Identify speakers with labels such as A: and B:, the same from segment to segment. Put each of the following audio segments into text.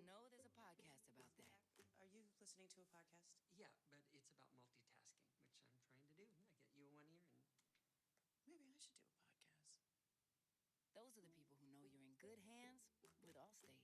A: know there's a podcast about that.
B: Are you listening to a podcast?
C: Yeah, but it's about multitasking, which I'm trying to do. I get you in one ear and...
B: Maybe I should do a podcast.
A: Those are the people who know you're in good hands with Allstate.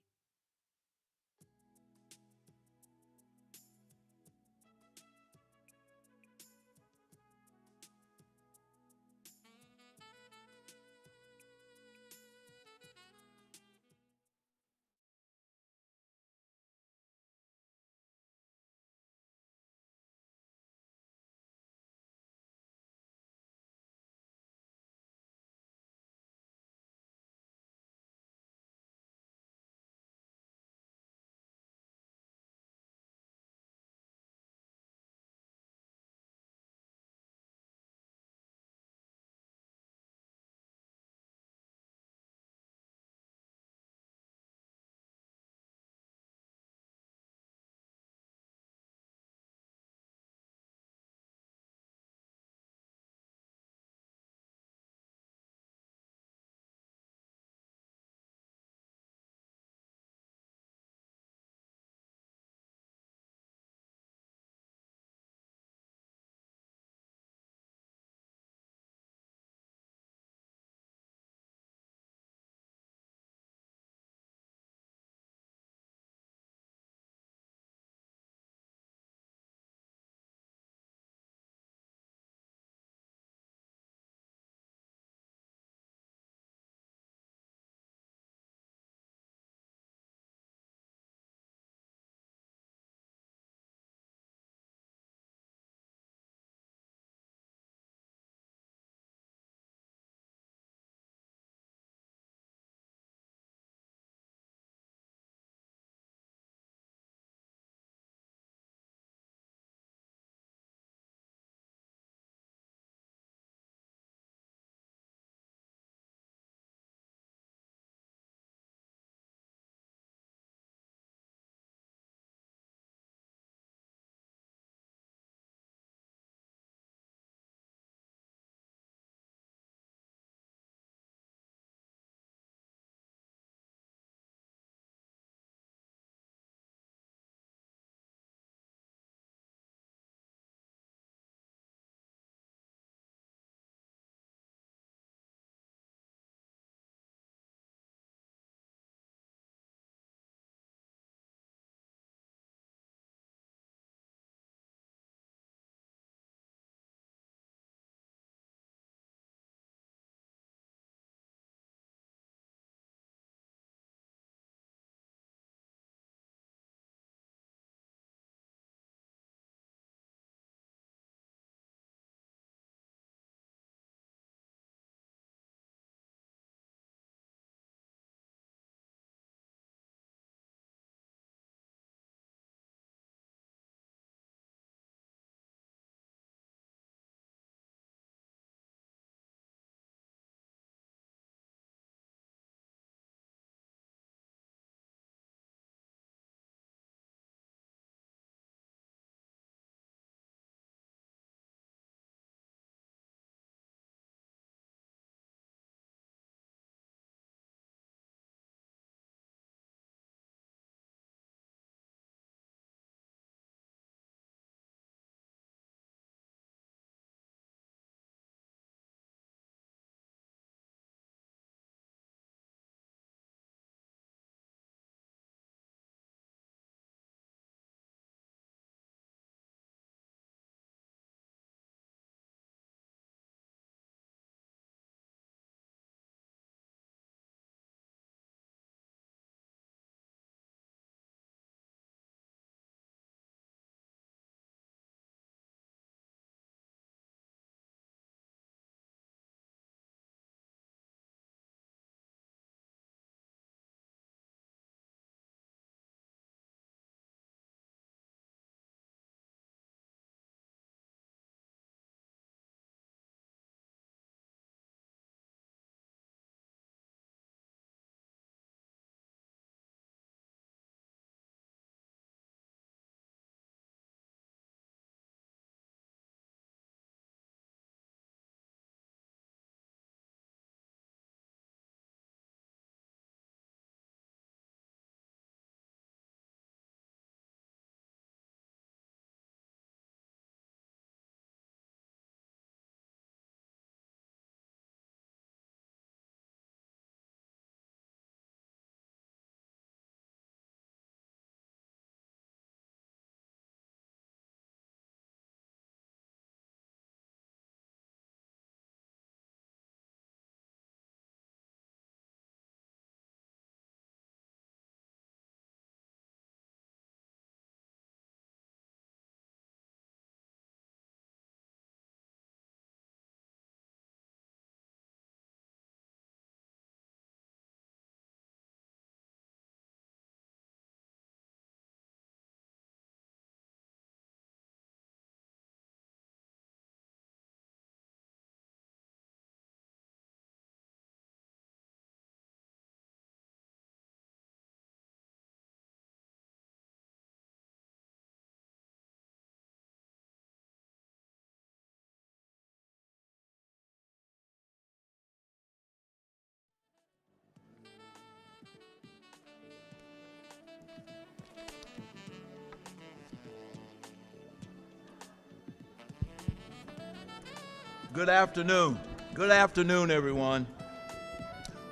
D: Good afternoon. Good afternoon, everyone.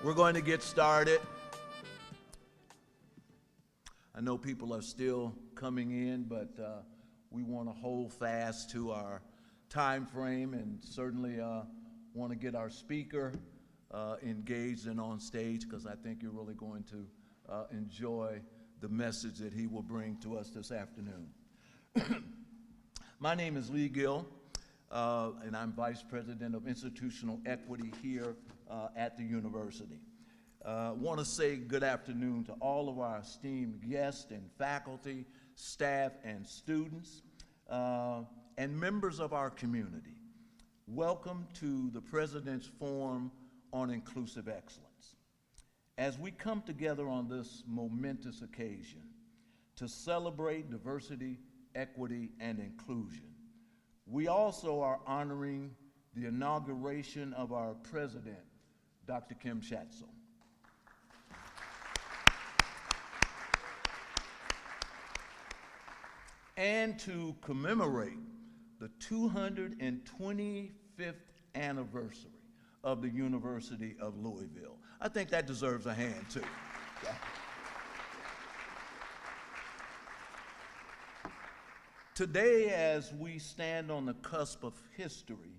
D: We're going to get started. I know people are still coming in, but we want to hold fast to our time frame and certainly want to get our speaker engaged and on stage, because I think you're really going to enjoy the message that he will bring to us this afternoon. My name is Lee Gill, and I'm Vice President of Institutional Equity here at the university. I want to say good afternoon to all of our esteemed guests and faculty, staff, and students, and members of our community. Welcome to the President's Forum on Inclusive Excellence. As we come together on this momentous occasion to celebrate diversity, equity, and inclusion, we also are honoring the inauguration of our president, Dr. Kim Schatzel. And to commemorate the 225th anniversary of the University of Louisville. I think that deserves a hand, too. Yeah. Today, as we stand on the cusp of history,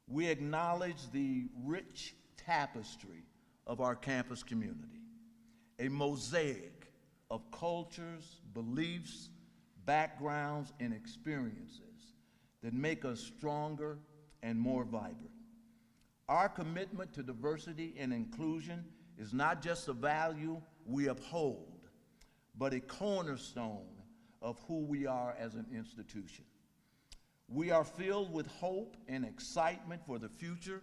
D: we acknowledge the rich tapestry of our campus community, a mosaic of cultures, beliefs, backgrounds, and experiences that make us stronger and more vibrant. Our commitment to diversity and inclusion is not just a value we uphold, but a cornerstone of who we are as an institution. We are filled with hope and excitement for the future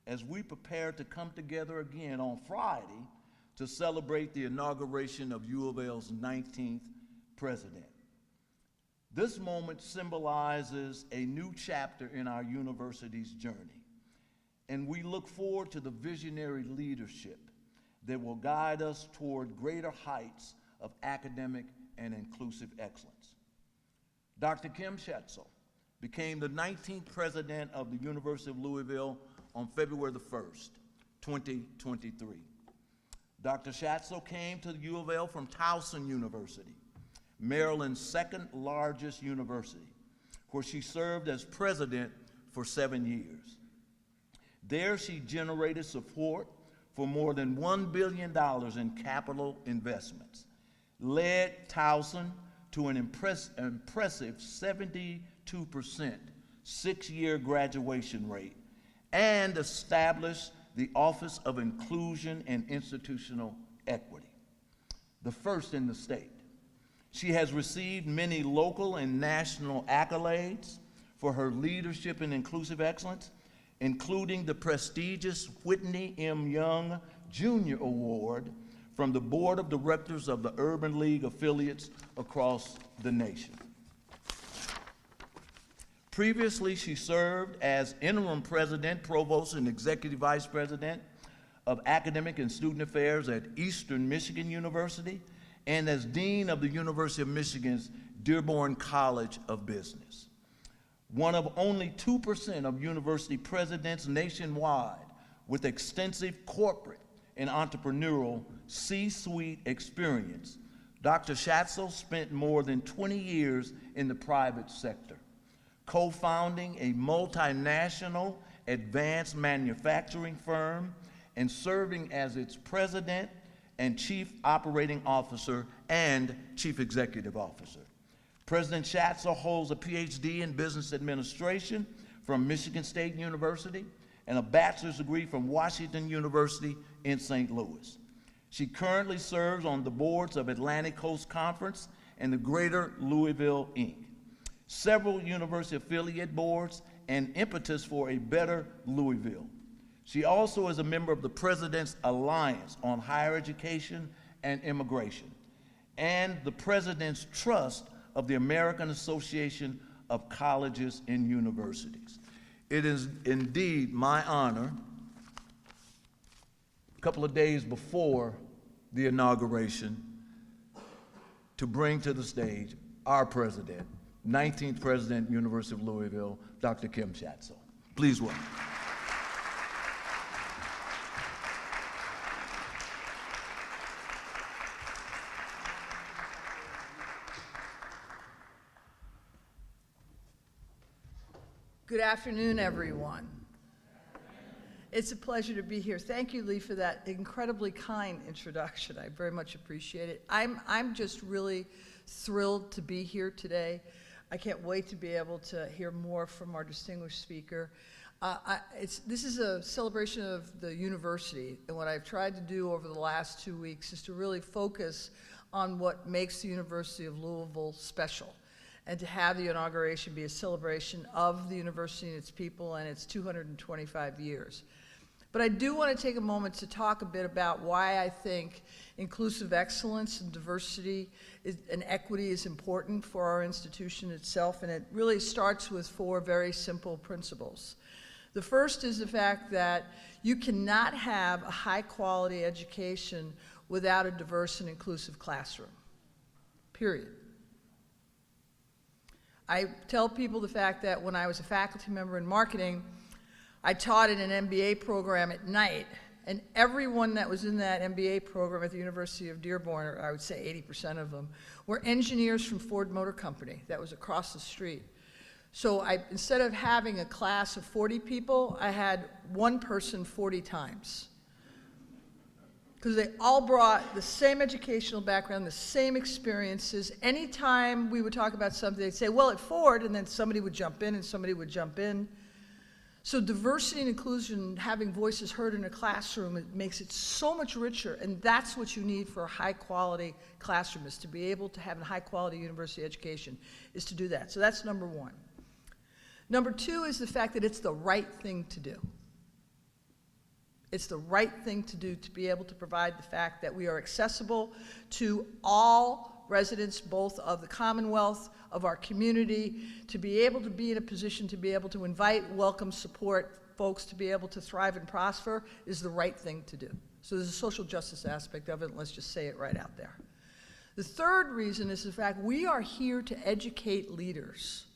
D: as we prepare to come together again on Friday to celebrate the inauguration of U of L's 19th president. This moment symbolizes a new chapter in our university's journey, and we look forward to the visionary leadership that will guide us toward greater heights of academic and inclusive excellence. Dr. Kim Schatzel became the 19th president of the University of Louisville on February the 1st, 2023. Dr. Schatzel came to the U of L from Towson University, Maryland's second largest university, where she served as president for 7 years. There she generated support for more than $1 billion in capital investments, led Towson to an impressive 72% six-year graduation rate, and established the Office of Inclusion and Institutional Equity, the first in the state. She has received many local and national accolades for her leadership in inclusive excellence, including the prestigious Whitney M. Young Jr. Award from the Board of Directors of the Urban League affiliates across the nation. Previously, she served as interim president, provost, and executive vice president of academic and student affairs at Eastern Michigan University, and as dean of the University of Michigan's Dearborn College of Business. One of only 2% of university presidents nationwide with extensive corporate and entrepreneurial C-suite experience, Dr. Schatzel spent more than 20 years in the private sector, co-founding a multinational advanced manufacturing firm and serving as its president and chief operating officer and chief executive officer. President Schatzel holds a PhD in business administration from Michigan State University and a bachelor's degree from Washington University in St. Louis. She currently serves on the boards of Atlantic Coast Conference and the Greater Louisville, Inc., several university affiliate boards, and Impetus for a Better Louisville. She also is a member of the President's Alliance on Higher Education and Immigration, and the President's Trust of the American Association of Colleges and Universities. It is indeed my honor, a couple of days before the inauguration, to bring to the stage our president, 19th President, University of Louisville, Dr. Kim Schatzel. Please welcome.
E: Good afternoon, everyone. It's a pleasure to be here. Thank you, Lee, for that incredibly kind introduction. I very much appreciate it. I'm just really thrilled to be here today. I can't wait to be able to hear more from our distinguished speaker. This is a celebration of the university, and what I've tried to do over the last 2 weeks is to really focus on what makes the University of Louisville special, and to have the inauguration be a celebration of the university and its people and its 225 years. But I do want to take a moment to talk a bit about why I think inclusive excellence and diversity and equity is important for our institution itself, and it really starts with 4 very simple principles. The first is the fact that you cannot have a high-quality education without a diverse and inclusive classroom, period. I tell people the fact that when I was a faculty member in marketing, I taught in an MBA program at night, and everyone that was in that MBA program at the University of Dearborn, or I would say 80% of them, were engineers from Ford Motor Company that was across the street. So instead of having a class of 40 people, I had one person 40 times. Because they all brought the same educational background, the same experiences. Anytime we would talk about something, they'd say, well, at Ford, and then somebody would jump in and somebody would jump in. So diversity and inclusion, having voices heard in a classroom, it makes it so much richer, and that's what you need for a high-quality classroom, is to be able to have a high-quality university education, is to do that. So that's number 1. Number 2 is the fact that it's the right thing to do. It's the right thing to do to be able to provide the fact that we are accessible to all residents, both of the Commonwealth, of our community, to be able to be in a position to be able to invite, welcome, support folks to be able to thrive and prosper is the right thing to do. So there's a social justice aspect of it, and let's just say it right out there. The third reason is the fact we are here to educate leaders,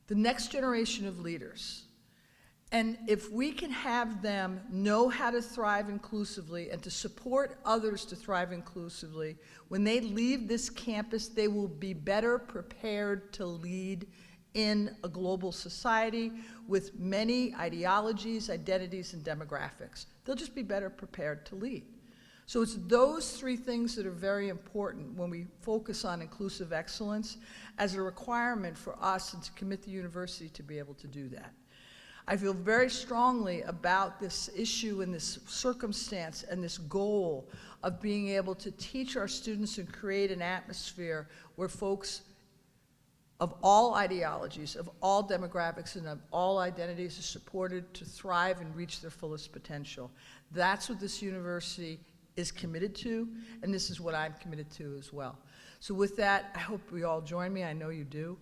E: the next generation of leaders. And if we can have them know how to thrive inclusively and to support others to thrive inclusively, when they leave this campus, they will be better prepared to lead in a global society with many ideologies, identities, and demographics. They'll just be better prepared to lead. So it's those 3 things that are very important when we focus on inclusive excellence as a requirement for us and to commit the university to be able to do that. I feel very strongly about this issue and this circumstance and this goal of being able to teach our students and create an atmosphere where folks of all ideologies, of all demographics, and of all identities are supported to thrive and reach their fullest potential. That's what this university is committed to, and this is what I'm committed to as well. So with that, I hope we all join me. I know you do.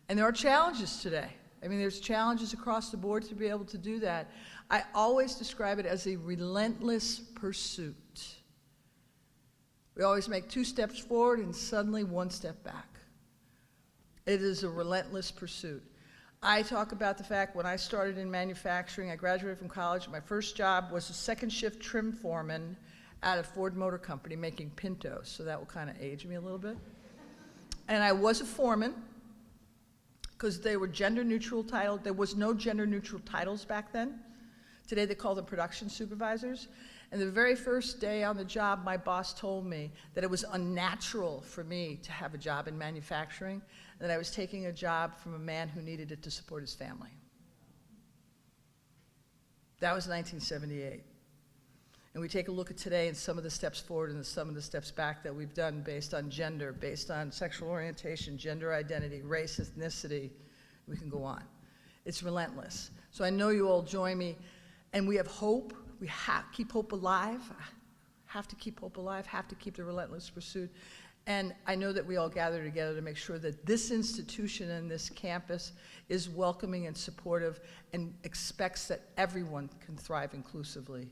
E: And there are challenges today. I mean, there's challenges across the board to be able to do that. I always describe it as a relentless pursuit. We always make 2 steps forward and suddenly 1 step back. It is a relentless pursuit. I talk about the fact when I started in manufacturing, I graduated from college, my first job was a second shift trim foreman at a Ford Motor Company making Pintos, so that will kind of age me a little bit. And I was a foreman, because they were gender-neutral titles. There was no gender-neutral titles back then. Today they call them production supervisors. And the very first day on the job, my boss told me that it was unnatural for me to have a job in manufacturing, and that I was taking a job from a man who needed it to support his family. That was 1978. And we take a look at today and some of the steps forward and some of the steps back that we've done based on gender, based on sexual orientation, gender identity, race, ethnicity. We can go on. It's relentless. So I know you all join me, and we have hope. We have to keep hope alive. Have to keep hope alive, have to keep the relentless pursuit. And I know that we all gather together to make sure that this institution and this campus is welcoming and supportive and expects that everyone can thrive inclusively.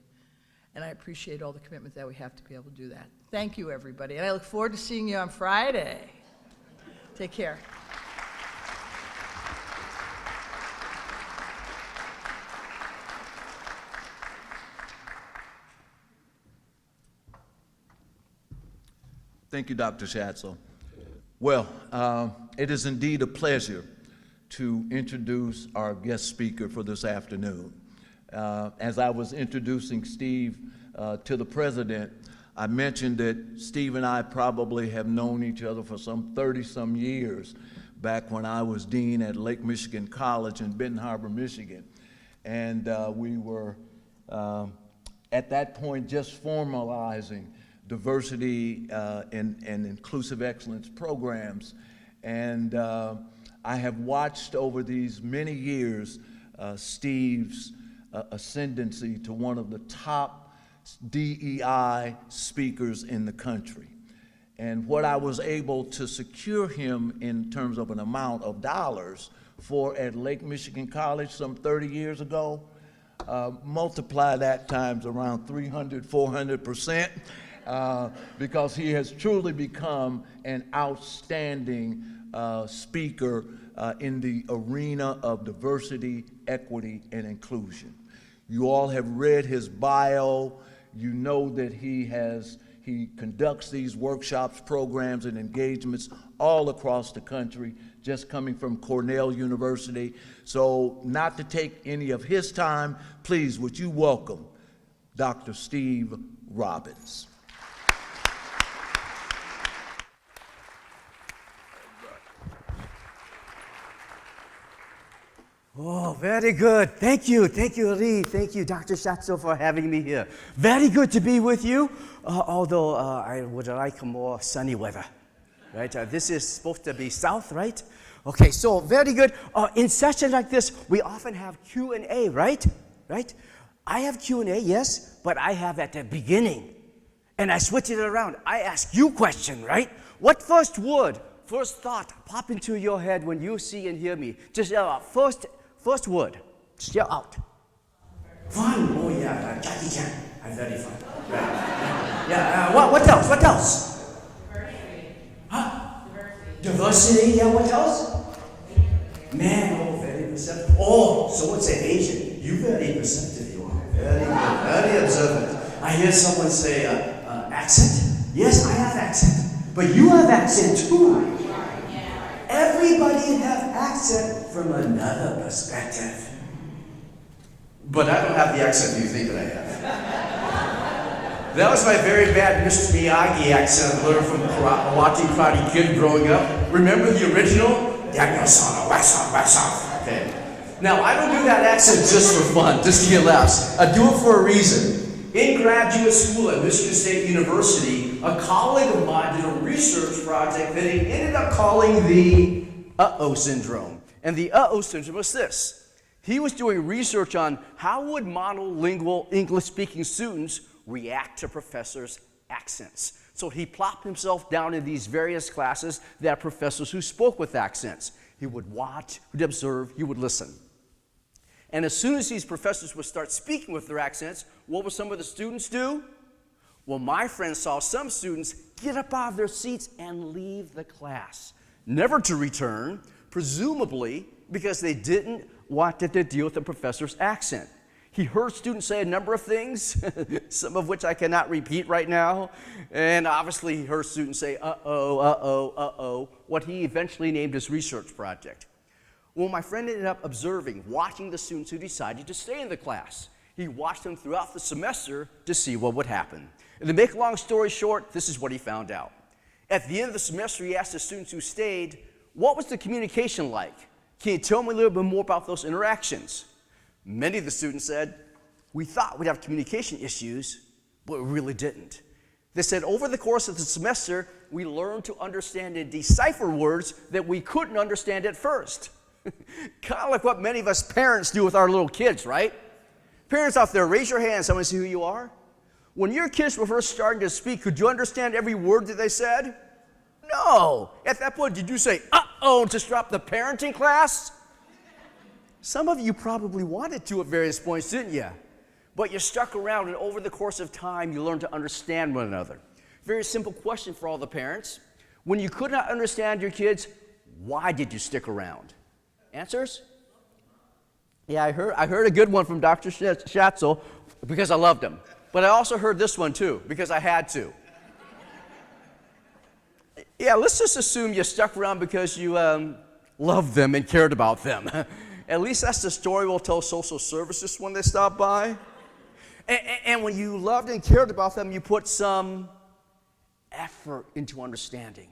E: And I appreciate all the commitment that we have to be able to do that. Thank you, everybody. And I look forward to seeing you on Friday. Take care.
D: Thank you, Dr. Schatzel. Well, it is indeed a pleasure to introduce our guest speaker for this afternoon. As I was introducing Steve to the president, I mentioned that Steve and I probably have known each other for some 30-some years, back when I was dean at Lake Michigan College in Benton Harbor, Michigan. And we were, at that point, just formalizing diversity and inclusive excellence programs. And I have watched over these many years Steve's ascendancy to one of the top DEI speakers in the country. And what I was able to secure him in terms of an amount of dollars for at Lake Michigan College some 30 years ago, multiply that times around 300, 400%, because he has truly become an outstanding speaker in the arena of diversity, equity, and inclusion. You all have read his bio. You know that he conducts these workshops, programs, and engagements all across the country, just coming from Cornell University. So not to take any of his time, please, would you welcome Dr. Steve Robbins.
F: Oh, very good. Thank you, Lee. Thank you, Dr. Schatzel, for having me here. Very good to be with you, although I would like more sunny weather, right? This is supposed to be south, right? Okay, so very good. In sessions like this, we often have Q&A, right? I have Q&A, yes, but I have at the beginning, and I switch it around. I ask you question, right? What first word, first thought pop into your head when you see and hear me? Just yell out, first word, just yell out. Fun, oh yeah, Jackie Chan, very fun. Right. Yeah, what else?
G: Diversity.
F: Huh?
G: Diversity.
F: Yeah, what else? Man, oh, very perceptive. Oh, someone say Asian. You very perceptive, you are. Very good, very observant. I hear someone say accent. Yes, I have accent. But you have accent too. Everybody have accent from another perspective. But I don't have the accent you think that I have. That was my very bad Mr. Miyagi accent I learned from watching Karate Kid growing up. Remember the original? Wax off. Okay. Now, I don't do that accent just for fun, just to get laughs. I do it for a reason. In graduate school at Michigan State University, a colleague of mine did a research project that he ended up calling the uh-oh syndrome. And the uh-oh syndrome was this. He was doing research on how would monolingual English-speaking students react to professors' accents. So he plopped himself down in these various classes that had professors who spoke with accents. He would watch, he would observe, he would listen. And as soon as these professors would start speaking with their accents, what would some of the students do? Well, my friend saw some students get up out of their seats and leave the class, never to return, presumably because they didn't want to deal with the professor's accent. He heard students say a number of things, some of which I cannot repeat right now, and obviously he heard students say, uh-oh, what he eventually named his research project. Well, my friend ended up observing, watching the students who decided to stay in the class. He watched them throughout the semester to see what would happen. And to make a long story short, this is what he found out. At the end of the semester, he asked the students who stayed, what was the communication like? Can you tell me a little bit more about those interactions? Many of the students said, we thought we'd have communication issues, but we really didn't. They said, over the course of the semester, we learned to understand and decipher words that we couldn't understand at first. Kind of like what many of us parents do with our little kids, right? Parents out there, raise your hands. I want to see who you are. When your kids were first starting to speak, could you understand every word that they said? No. At that point, did you say, uh-oh, to stop the parenting class? Some of you probably wanted to at various points, didn't you? But you stuck around, and over the course of time, you learned to understand one another. Very simple question for all the parents. When you could not understand your kids, why did you stick around? Answers? Yeah, I heard a good one from Dr. Schatzel because I loved him. But I also heard this one too, because I had to. Yeah, let's just assume you stuck around because you loved them and cared about them. At least that's the story we'll tell social services when they stop by. And when you loved and cared about them, you put some effort into understanding.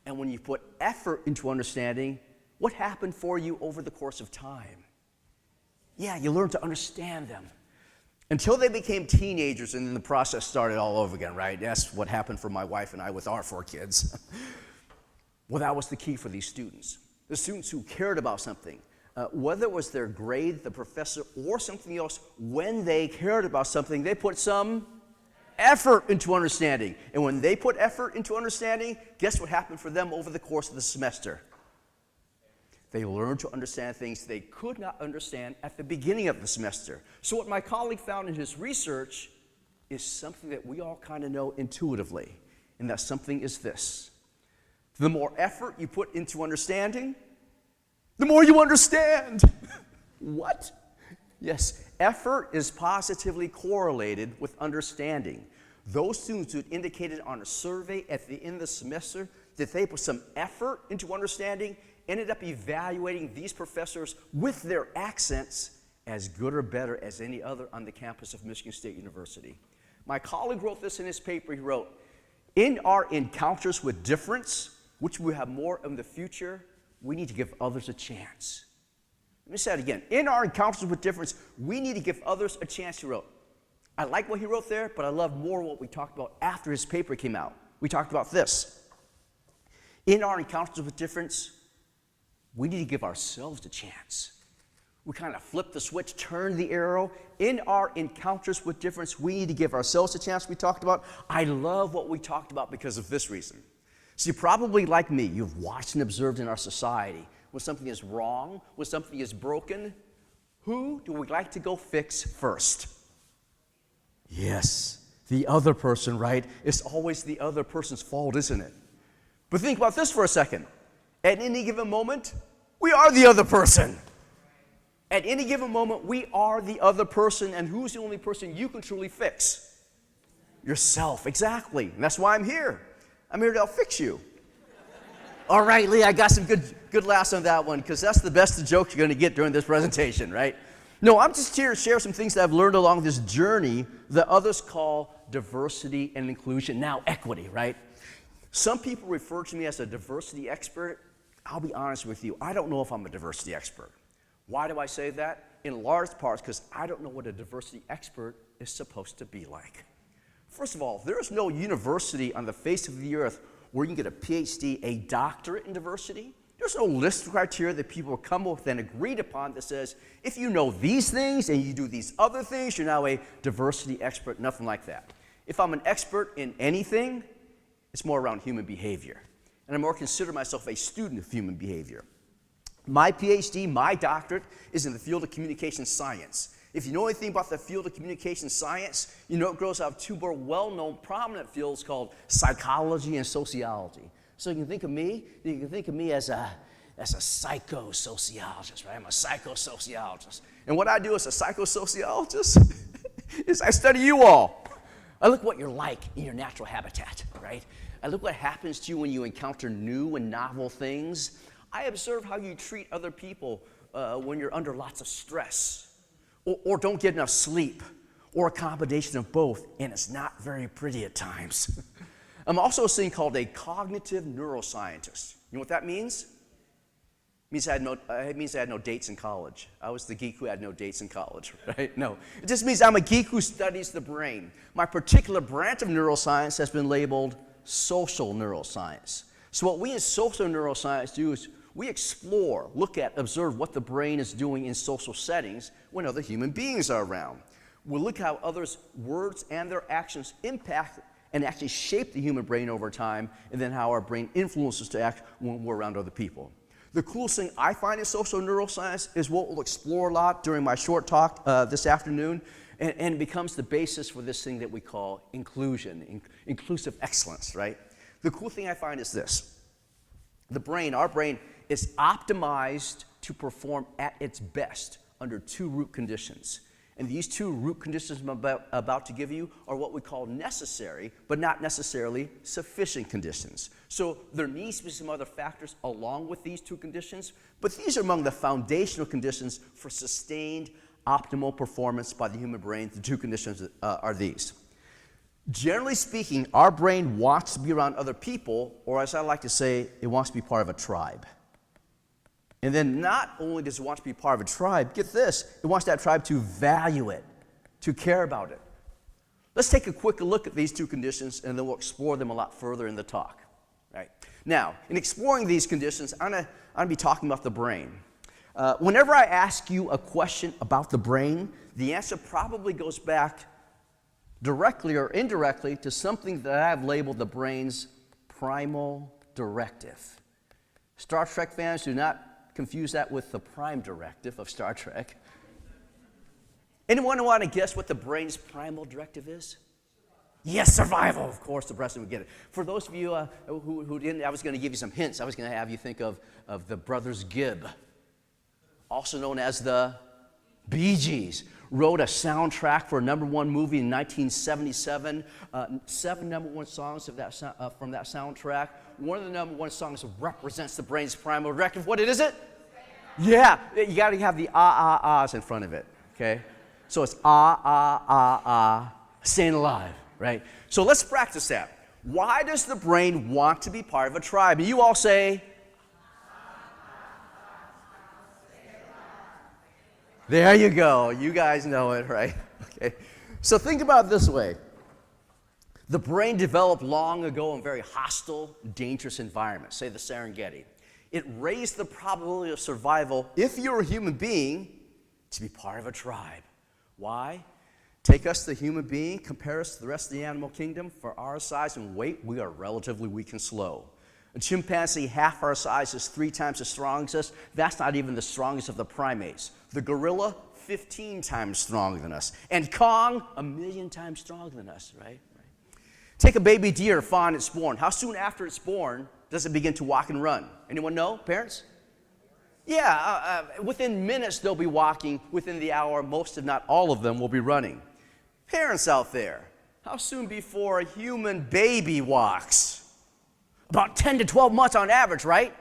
F: And when you put effort into understanding, what happened for you over the course of time? Yeah, you learned to understand them. Until they became teenagers, and then the process started all over again, right? That's what happened for my wife and I with our 4 kids. Well, that was the key for these students. The students who cared about something, whether it was their grade, the professor, or something else, when they cared about something, they put some effort into understanding. And when they put effort into understanding, guess what happened for them over the course of the semester? They learned to understand things they could not understand at the beginning of the semester. So what my colleague found in his research is something that we all kind of know intuitively, and that something is this. The more effort you put into understanding, the more you understand. What? Yes, effort is positively correlated with understanding. Those students who indicated on a survey at the end of the semester that they put some effort into understanding ended up evaluating these professors with their accents as good or better as any other on the campus of Michigan State University. My colleague wrote this in his paper. He wrote, "In our encounters with difference, which we have more in the future, we need to give others a chance." Let me say it again. In our encounters with difference, we need to give others a chance, he wrote. I like what he wrote there, but I love more what we talked about after his paper came out. We talked about this. In our encounters with difference, we need to give ourselves a chance. We kind of flip the switch, turn the arrow. In our encounters with difference, we need to give ourselves a chance, we talked about. I love what we talked about because of this reason. See, probably like me, you've watched and observed in our society. When something is wrong, when something is broken, who do we like to go fix first? Yes, the other person, right? It's always the other person's fault, isn't it? But think about this for a second. At any given moment, we are the other person. At any given moment, we are the other person, and who's the only person you can truly fix? Yourself, exactly. And that's why I'm here. I'm here to help fix you. All right, Lee, I got some good laughs on that one, because that's the best of jokes you're going to get during this presentation, right? No, I'm just here to share some things that I've learned along this journey that others call diversity and inclusion, now equity, right? Some people refer to me as a diversity expert. I'll be honest with you, I don't know if I'm a diversity expert. Why do I say that? In large part because I don't know what a diversity expert is supposed to be like. First of all, there is no university on the face of the earth where you can get a PhD, a doctorate in diversity. There's no list of criteria that people come up with and agreed upon that says, if you know these things and you do these other things, you're now a diversity expert, nothing like that. If I'm an expert in anything, it's more around human behavior. And I more consider myself a student of human behavior. My PhD, my doctorate, is in the field of communication science. If you know anything about the field of communication science, you know it grows out of 2 more well-known, prominent fields called psychology and sociology. So you can think of me as a psychosociologist, right? I'm a psychosociologist. And what I do as a psychosociologist is I study you all. I look what you're like in your natural habitat, right? I look what happens to you when you encounter new and novel things. I observe how you treat other people when you're under lots of stress, or don't get enough sleep, or a combination of both, and it's not very pretty at times. I'm also a thing called a cognitive neuroscientist. You know what that means? It means I had no dates in college. I was the geek who had no dates in college, right? No, it just means I'm a geek who studies the brain. My particular branch of neuroscience has been labeled social neuroscience. So what we in social neuroscience do is we explore, look at, observe what the brain is doing in social settings when other human beings are around. We look how others' words and their actions impact and actually shape the human brain over time, and then how our brain influences to act when we're around other people. The coolest thing I find in social neuroscience is what we'll explore a lot during my short talk this afternoon, and it becomes the basis for this thing that we call inclusion, inclusive excellence, right? The cool thing I find is this. The brain, our brain, is optimized to perform at its best under 2 root conditions. And these two root conditions I'm about to give you are what we call necessary, but not necessarily sufficient conditions. So there needs to be some other factors along with these two conditions, but these are among the foundational conditions for sustained optimal performance by the human brain. The two conditions are these. Generally speaking, our brain wants to be around other people, or as I like to say, it wants to be part of a tribe. And then not only does it want to be part of a tribe, get this, it wants that tribe to value it, to care about it. Let's take a quick look at these two conditions, and then we'll explore them a lot further in the talk. Right? Now, in exploring these conditions, I'm going to be talking about the brain. Whenever I ask you a question about the brain, the answer probably goes back directly or indirectly to something that I've labeled the brain's primal directive. Star Trek fans, do not confuse that with the prime directive of Star Trek. Anyone want to guess what the brain's primal directive is? Yes, survival. Of course, the rest of them would get it. For those of you who didn't, I was going to give you some hints. I was going to have you think of the Brothers Gibb, also known as the Bee Gees. Wrote a soundtrack for a #1 movie in 1977. 7 #1 songs of that from that soundtrack. One of the #1 songs represents the brain's primal directive. What is it? Yeah, you got to have the ahs in front of it. Okay, so it's staying alive, right? So let's practice that. Why does the brain want to be part of a tribe? And you all say. There you go. You guys know it, right? Okay. So think about it this way. The brain developed long ago in very hostile, dangerous environments, say the Serengeti. It raised the probability of survival, if you're a human being, to be part of a tribe. Why? Take us, the human being, compare us to the rest of the animal kingdom. For our size and weight, we are relatively weak and slow. A chimpanzee half our size is 3 times as strong as us. That's not even the strongest of the primates. The gorilla, 15 times stronger than us. And Kong, 1,000,000 times stronger than us, right? Take a baby deer, fawn, it's born. How soon after it's born does it begin to walk and run? Anyone know, parents? Yeah, within minutes they'll be walking. Within the hour, most if not all of them will be running. Parents out there, how soon before a human baby walks? About 10 to 12 months on average, right?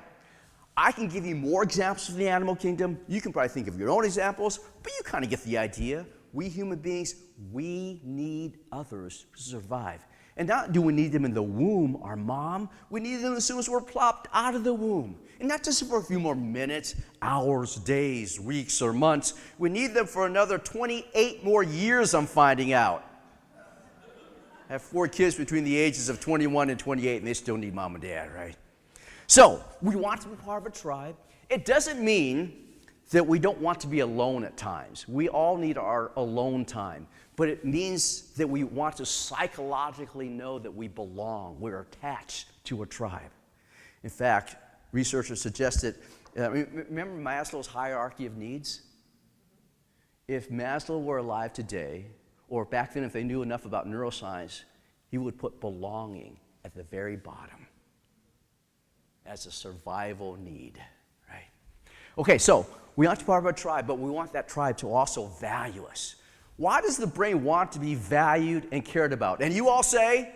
F: I can give you more examples from the animal kingdom. You can probably think of your own examples, but you kind of get the idea. We human beings, we need others to survive. And not do we need them in the womb, our mom, we need them as soon as we're plopped out of the womb. And not just for a few more minutes, hours, days, weeks, or months. We need them for another 28 more years, I'm finding out. I have 4 kids between the ages of 21 and 28, and they still need mom and dad, right? So, we want to be part of a tribe. It doesn't mean that we don't want to be alone at times. We all need our alone time. But it means that we want to psychologically know that we belong. We're attached to a tribe. In fact, researchers suggested, remember Maslow's hierarchy of needs? If Maslow were alive today, or back then if they knew enough about neuroscience, he would put belonging at the very bottom as a survival need, right? Okay, so we want to be part of a tribe, but we want that tribe to also value us. Why does the brain want to be valued and cared about? And you all say,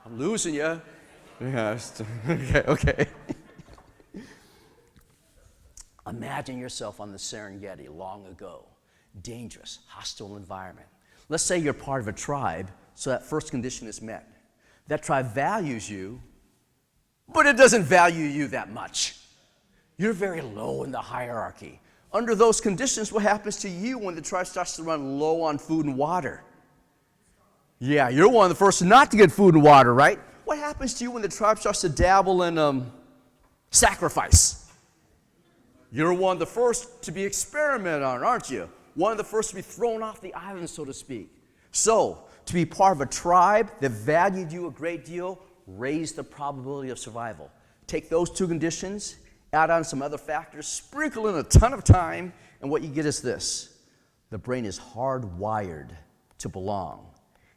F: I'm losing you. Yeah, okay. Imagine yourself on the Serengeti long ago. Dangerous, hostile environment. Let's say you're part of a tribe, so that first condition is met. That tribe values you, but it doesn't value you that much. You're very low in the hierarchy. Under those conditions, what happens to you when the tribe starts to run low on food and water? Yeah, you're one of the first not to get food and water, right? What happens to you when the tribe starts to dabble in sacrifice? You're one of the first to be experimented on, aren't you? One of the first to be thrown off the island, so to speak. So, to be part of a tribe that valued you a great deal raised the probability of survival. Take those 2 conditions, add on some other factors, sprinkle in a ton of time, and what you get is this. The brain is hardwired to belong.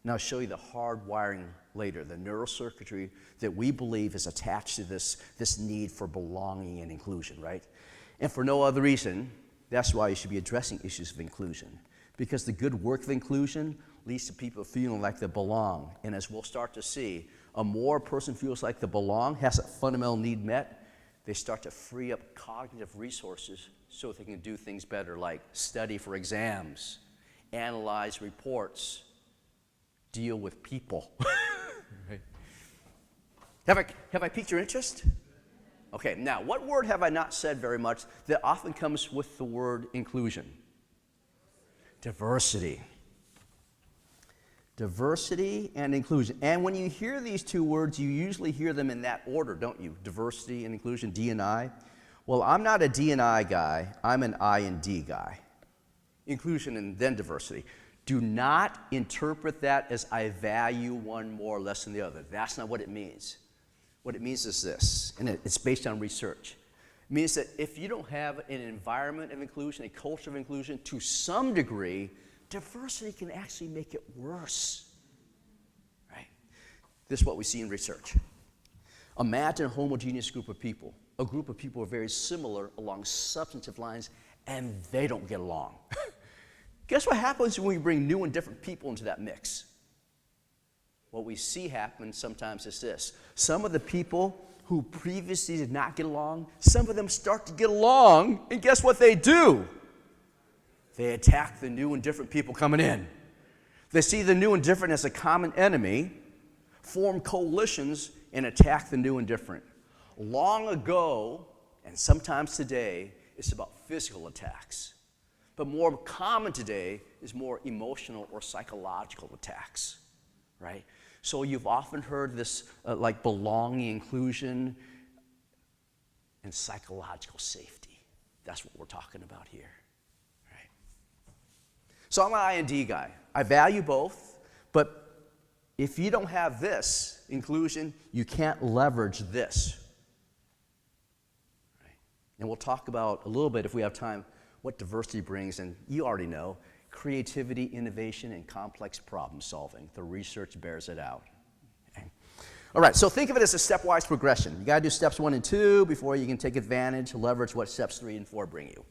F: And I'll show you the hardwiring later, the neurocircuitry that we believe is attached to this need for belonging and inclusion, right? And for no other reason That's why you should be addressing issues of inclusion. Because the good work of inclusion leads to people feeling like they belong. And as we'll start to see, a more a person feels like they belong, has a fundamental need met, they start to free up cognitive resources so they can do things better, like study for exams, analyze reports, deal with people. Right. Have I piqued your interest? Okay, now, what word have I not said very much that often comes with the word inclusion? Diversity. Diversity and inclusion. And when you hear these two words, you usually hear them in that order, don't you? Diversity and inclusion, D&I. Well, I'm not a D&I guy. I'm an I and D guy. Inclusion and then diversity. Do not interpret that as I value one more or less than the other. That's not what it means. What it means is this, and it's based on research. It means that if you don't have an environment of inclusion, a culture of inclusion, to some degree, diversity can actually make it worse. Right? This is what we see in research. Imagine a homogeneous group of people. A group of people who are very similar along substantive lines, and they don't get along. Guess what happens when we bring new and different people into that mix? What we see happen sometimes is this. Some of the people who previously did not get along, some of them start to get along, and guess what they do? They attack the new and different people coming in. They see the new and different as a common enemy, form coalitions, and attack the new and different. Long ago, and sometimes today, it's about physical attacks. But more common today is more emotional or psychological attacks, right? So you've often heard this like belonging, inclusion, and psychological safety. That's what we're talking about here, right? So I'm an I&D guy. I value both, but if you don't have this inclusion, you can't leverage this, right? And we'll talk about a little bit, if we have time, what diversity brings, and you already know, creativity, innovation, and complex problem solving. The research bears it out. Okay. All right, so think of it as a stepwise progression. You got to do steps 1 and 2 before you can take advantage, leverage what steps 3 and 4 bring you.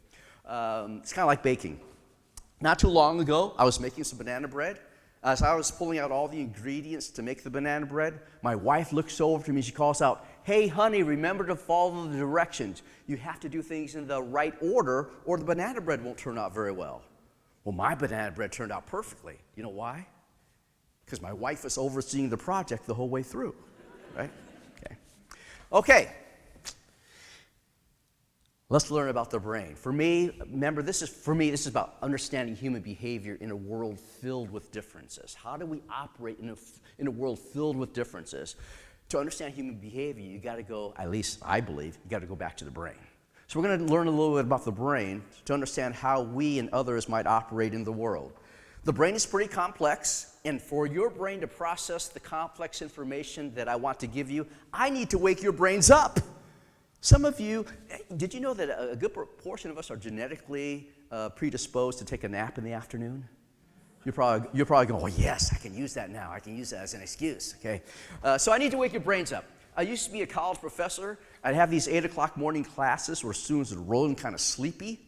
F: It's kind of like baking. Not too long ago, I was making some banana bread. As I was pulling out all the ingredients to make the banana bread, my wife looks over to me and she calls out, "Hey, honey, remember to follow the directions. You have to do things in the right order or the banana bread won't turn out very well." Well, my banana bread turned out perfectly. You know why? Because my wife was overseeing the project the whole way through, right? Okay. Let's learn about the brain. For me, remember, this is about understanding human behavior in a world filled with differences. How do we operate in a world filled with differences? To understand human behavior, you got to go, at least I believe, you got to go back to the brain. So we're going to learn a little bit about the brain to understand how we and others might operate in the world. The brain is pretty complex, and for your brain to process the complex information that I want to give you, I need to wake your brains up. Some of you, did you know that a good portion of us are genetically predisposed to take a nap in the afternoon? You're probably going, "Oh yes, I can use that now. I can use that as an excuse." Okay, so I need to wake your brains up. I used to be a college professor. I'd have these 8 o'clock morning classes where students would roll in kind of sleepy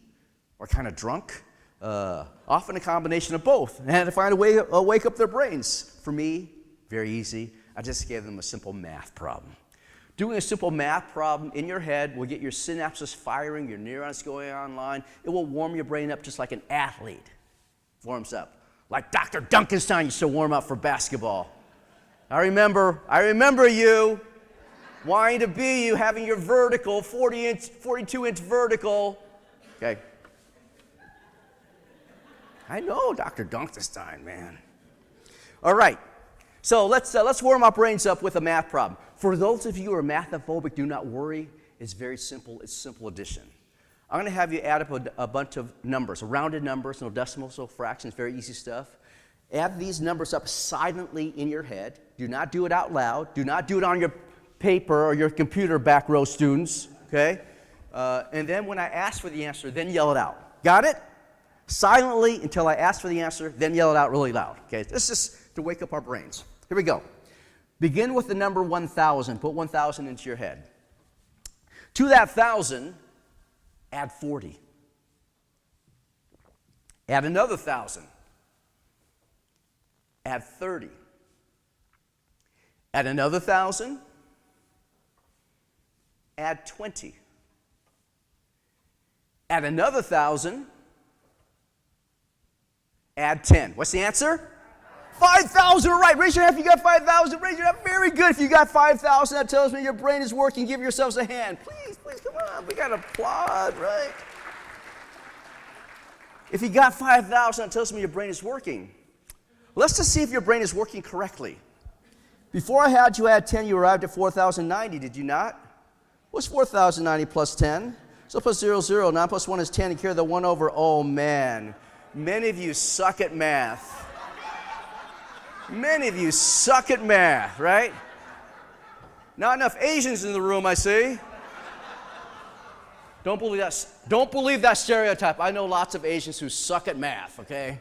F: or kind of drunk, often a combination of both. And I had to find a way to wake up their brains. For me, very easy. I just gave them a simple math problem. Doing a simple math problem in your head will get your synapses firing, your neurons going online. It will warm your brain up just like an athlete warms up. Like Dr. Duncanstein used to warm up for basketball. I remember you wanting to be you, having your vertical, 42-inch vertical. Okay. I know Dr. Duncanstein, man. All right. So let's warm our brains up with a math problem. For those of you who are mathophobic, do not worry. It's very simple. It's simple addition. I'm going to have you add up a bunch of numbers, rounded numbers, no decimals, no fractions, very easy stuff. Add these numbers up silently in your head. Do not do it out loud. Do not do it on your paper or your computer, back row students, okay? And then when I ask for the answer, then yell it out. Got it? Silently until I ask for the answer, then yell it out really loud, okay? This is to wake up our brains. Here we go. Begin with the number 1,000. Put 1,000 into your head. To that 1,000, add 40. Add another 1,000. Add 30. Add another 1,000. Add 20. Add another 1,000. Add 10. What's the answer? 5,000, all right. Raise your hand if you got 5,000. Raise your hand. Very good. If you got 5,000, that tells me your brain is working. Give yourselves a hand. Please, come on. We got to applaud, right? If you got 5,000, that tells me your brain is working. Let's just see if your brain is working correctly. Before I had you add 10, you arrived at 4,090, did you not? What's 4,090 plus 10? So plus 0, 0. 9 plus 1 is 10. And carry the 1 over. Oh, man. Many of you suck at math. Many of you suck at math, right? Not enough Asians in the room, I see. Don't believe that stereotype. I know lots of Asians who suck at math, okay?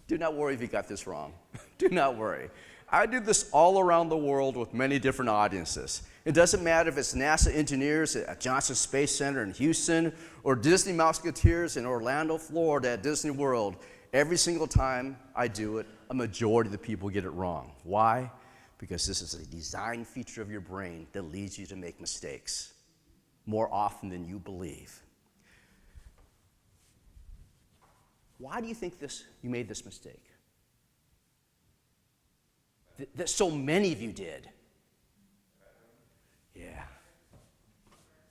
F: Do not worry if you got this wrong. Do not worry. I do this all around the world with many different audiences. It doesn't matter if it's NASA engineers at Johnson Space Center in Houston or Disney Musketeers in Orlando, Florida at Disney World. Every single time I do it, a majority of the people get it wrong. Why? Because this is a design feature of your brain that leads you to make mistakes more often than you believe. Why do you think you made this mistake? That so many of you did. Yeah.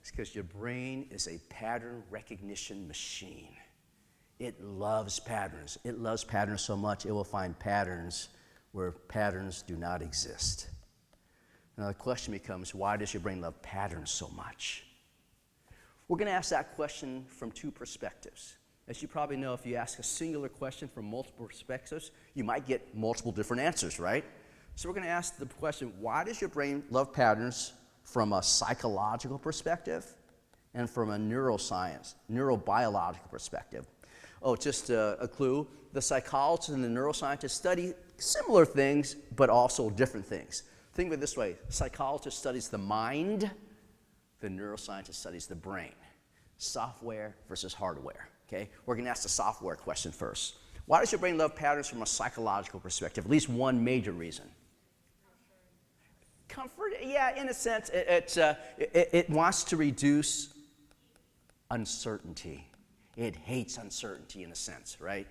F: It's because your brain is a pattern recognition machine. It loves patterns. It loves patterns so much it will find patterns where patterns do not exist. Now the question becomes, why does your brain love patterns so much? We're going to ask that question from two perspectives. As you probably know, if you ask a singular question from multiple perspectives, you might get multiple different answers, right? So we're going to ask the question, why does your brain love patterns from a psychological perspective and from a neuroscience, neurobiological perspective? Oh, just a clue. The psychologists and the neuroscientists study similar things, but also different things. Think of it this way. The psychologist studies the mind. The neuroscientist studies the brain. Software versus hardware. Okay? We're going to ask the software question first. Why does your brain love patterns from a psychological perspective? At least one major reason. Comfort, yeah, in a sense, it wants to reduce uncertainty. It hates uncertainty in a sense, right?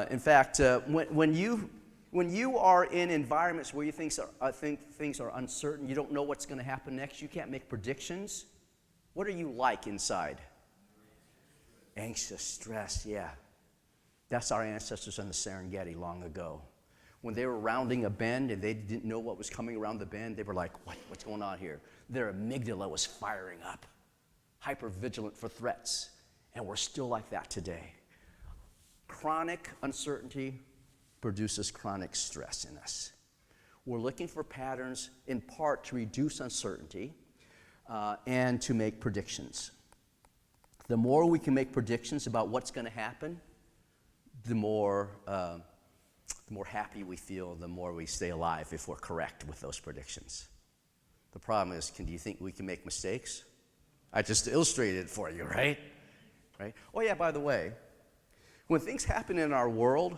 F: In fact, when you are in environments where you think things are uncertain, you don't know what's going to happen next, you can't make predictions, what are you like inside? Anxious, stressed, yeah. That's our ancestors on the Serengeti long ago. When they were rounding a bend and they didn't know what was coming around the bend, they were like, what's going on here? Their amygdala was firing up, hypervigilant for threats. And we're still like that today. Chronic uncertainty produces chronic stress in us. We're looking for patterns in part to reduce uncertainty and to make predictions. The more we can make predictions about what's going to happen, the more happy we feel, the more we stay alive if we're correct with those predictions. The problem is, do you think we can make mistakes? I just illustrated it for you, right? Right? Oh yeah, by the way, when things happen in our world,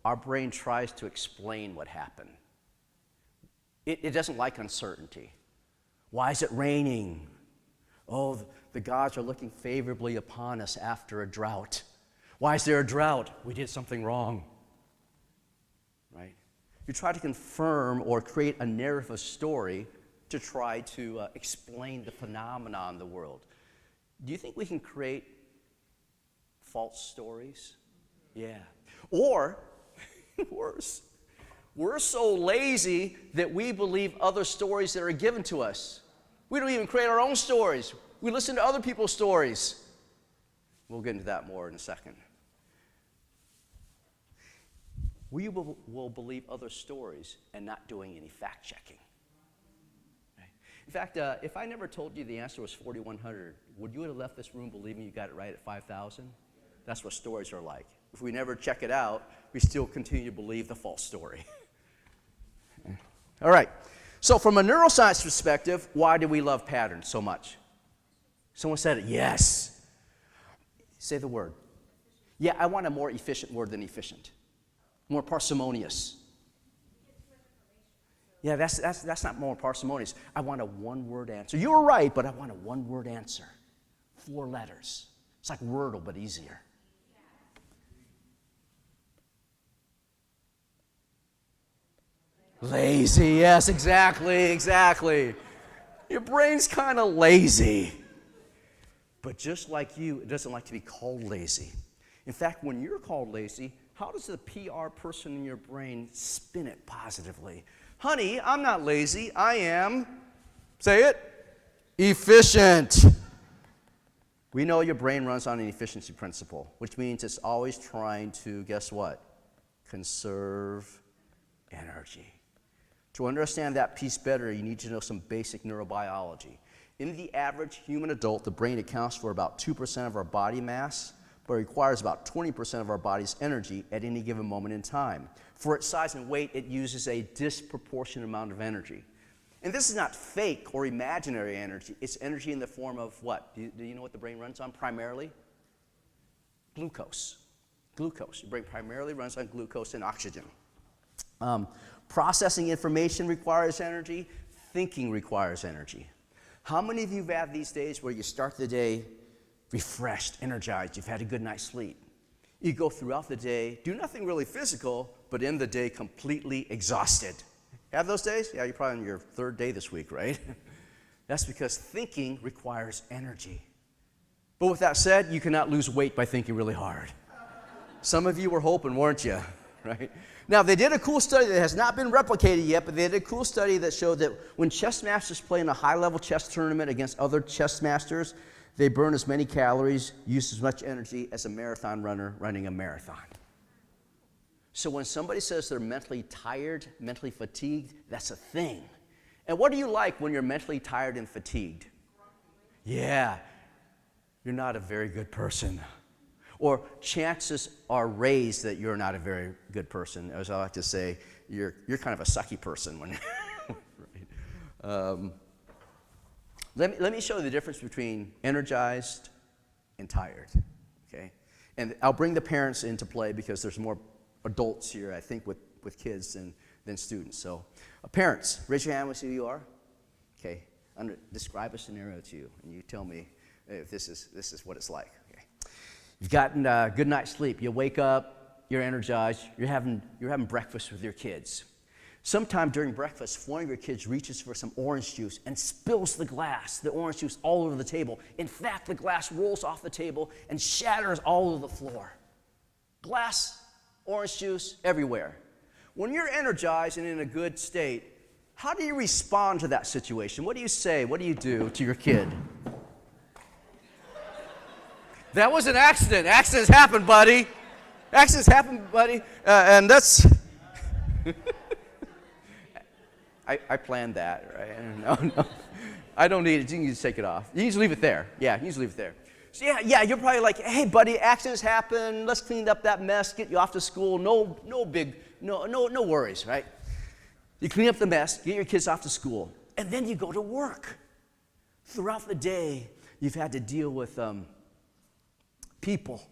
F: our brain tries to explain what happened. It doesn't like uncertainty. Why is it raining? Oh, the gods are looking favorably upon us after a drought. Why is there a drought? We did something wrong. Right? You try to confirm or create a narrative story to try to explain the phenomenon in the world. Do you think we can create false stories? Yeah. Or, worse, we're so lazy that we believe other stories that are given to us. We don't even create our own stories. We listen to other people's stories. We'll get into that more in a second. We will believe other stories and not doing any fact-checking. Right? In fact, if I never told you the answer was 4,100, would you have left this room believing you got it right at 5,000? That's what stories are like. If we never check it out, we still continue to believe the false story. All right. So from a neuroscience perspective, why do we love patterns so much? Someone said it. Yes. Say the word. Yeah, I want a more efficient word than efficient. More parsimonious. Yeah, that's not more parsimonious. I want a one-word answer. You were right, but I want a one-word answer. 4 letters. It's like Wordle, but easier. Lazy, yes, exactly. Your brain's kind of lazy. But just like you, it doesn't like to be called lazy. In fact, when you're called lazy, how does the PR person in your brain spin it positively? Honey, I'm not lazy. I am, say it, efficient. We know your brain runs on an efficiency principle, which means it's always trying to, guess what? Conserve energy. To understand that piece better, you need to know some basic neurobiology. In the average human adult, the brain accounts for about 2% of our body mass, but requires about 20% of our body's energy at any given moment in time. For its size and weight, it uses a disproportionate amount of energy. And this is not fake or imaginary energy. It's energy in the form of what? Do you know what the brain runs on primarily? Glucose. Glucose. Your brain primarily runs on glucose and oxygen. Processing information requires energy. Thinking requires energy. How many of you have had these days where you start the day refreshed, energized, you've had a good night's sleep? You go throughout the day, do nothing really physical, but end the day completely exhausted. Have those days? Yeah, you're probably on your 3rd day this week, right? That's because thinking requires energy. But with that said, you cannot lose weight by thinking really hard. Some of you were hoping, weren't you? Right? Now, they did a cool study that has not been replicated yet, but they did a cool study that showed that when chess masters play in a high-level chess tournament against other chess masters, they burn as many calories, use as much energy as a marathon runner running a marathon. So when somebody says they're mentally tired, mentally fatigued, that's a thing. And what do you like when you're mentally tired and fatigued? Yeah, you're not a very good person. Or chances are raised that you're not a very good person. As I like to say, you're kind of a sucky person. When right? Let me show you the difference between energized and tired. Okay, and I'll bring the parents into play because there's more adults here, I think, with kids than students. So, parents, raise your hand when you see who you are. Okay, I'm going to describe a scenario to you, and you tell me if this is what it's like. Okay. You've gotten a good night's sleep. You wake up, you're energized, you're having breakfast with your kids. Sometime during breakfast, one of your kids reaches for some orange juice and spills the orange juice all over the table. In fact, the glass rolls off the table and shatters all over the floor. Glass, orange juice, everywhere. When you're energized and in a good state, how do you respond to that situation? What do you say? What do you do to your kid? That was an accident. Accidents happen, buddy. Accidents happen, buddy. And that's... I planned that, right? No. I don't need it. You can just take it off. You can just leave it there. Yeah, you can just leave it there. So yeah, you're probably like, hey, buddy, accidents happen. Let's clean up that mess, get you off to school. No worries, right? You clean up the mess, get your kids off to school, and then you go to work. Throughout the day, you've had to deal with people.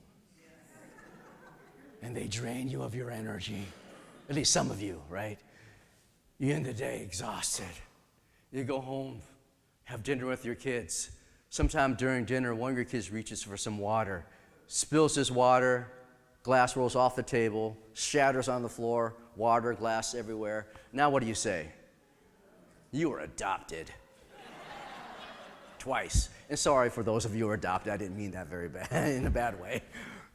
F: And they drain you of your energy. At least some of you, right? You end the day exhausted. You go home, have dinner with your kids. Sometime during dinner, one of your kids reaches for some water, spills his water, glass rolls off the table, shatters on the floor, water, glass everywhere. Now what do you say? You were adopted. Twice. And sorry for those of you who are adopted. I didn't mean that very bad, in a bad way.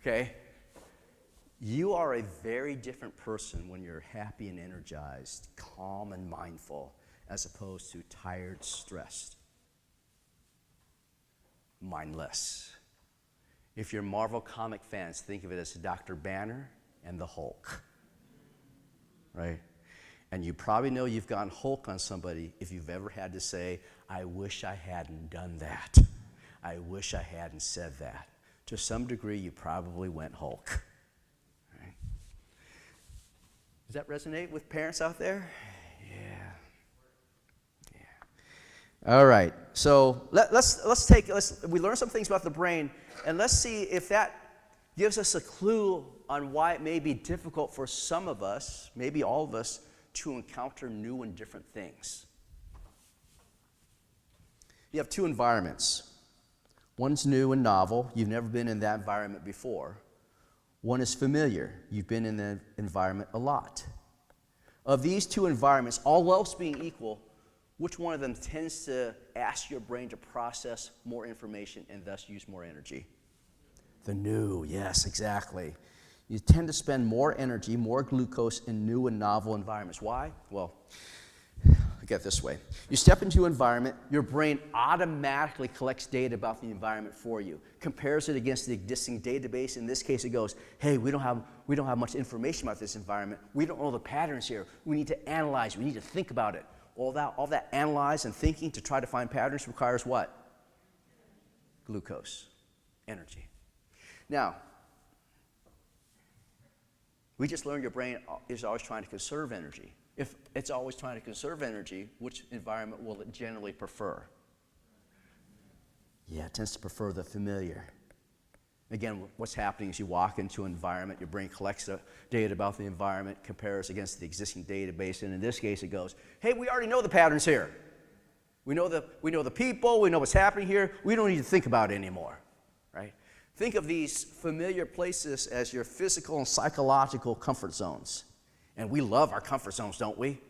F: Okay? You are a very different person when you're happy and energized, calm and mindful, as opposed to tired, stressed, mindless. If you're Marvel comic fans, think of it as Dr. Banner and the Hulk, right? And you probably know you've gone Hulk on somebody if you've ever had to say, I wish I hadn't done that. I wish I hadn't said that. To some degree, you probably went Hulk. Does that resonate with parents out there? Yeah. All right. So we learned some things about the brain, and let's see if that gives us a clue on why it may be difficult for some of us, maybe all of us, to encounter new and different things. You have two environments. One's new and novel. You've never been in that environment before. One is familiar. You've been in the environment a lot. Of these two environments, all else being equal, which one of them tends to ask your brain to process more information and thus use more energy? The new, yes, exactly. You tend to spend more energy, more glucose in new and novel environments. Why? Well, I get it this way. You step into an environment, your brain automatically collects data about the environment for you, compares it against the existing database. In this case, it goes, hey, we don't have much information about this environment. We don't know the patterns here. We need to analyze. We need to think about it. All that analyze and thinking to try to find patterns requires what? Glucose, energy. Now, we just learned your brain is always trying to conserve energy. If it's always trying to conserve energy, which environment will it generally prefer? Yeah, it tends to prefer the familiar. Again, what's happening is you walk into an environment, your brain collects the data about the environment, compares against the existing database, and in this case it goes, hey, we already know the patterns here. We know the people, we know what's happening here, we don't need to think about it anymore, right? Think of these familiar places as your physical and psychological comfort zones. And we love our comfort zones, don't we?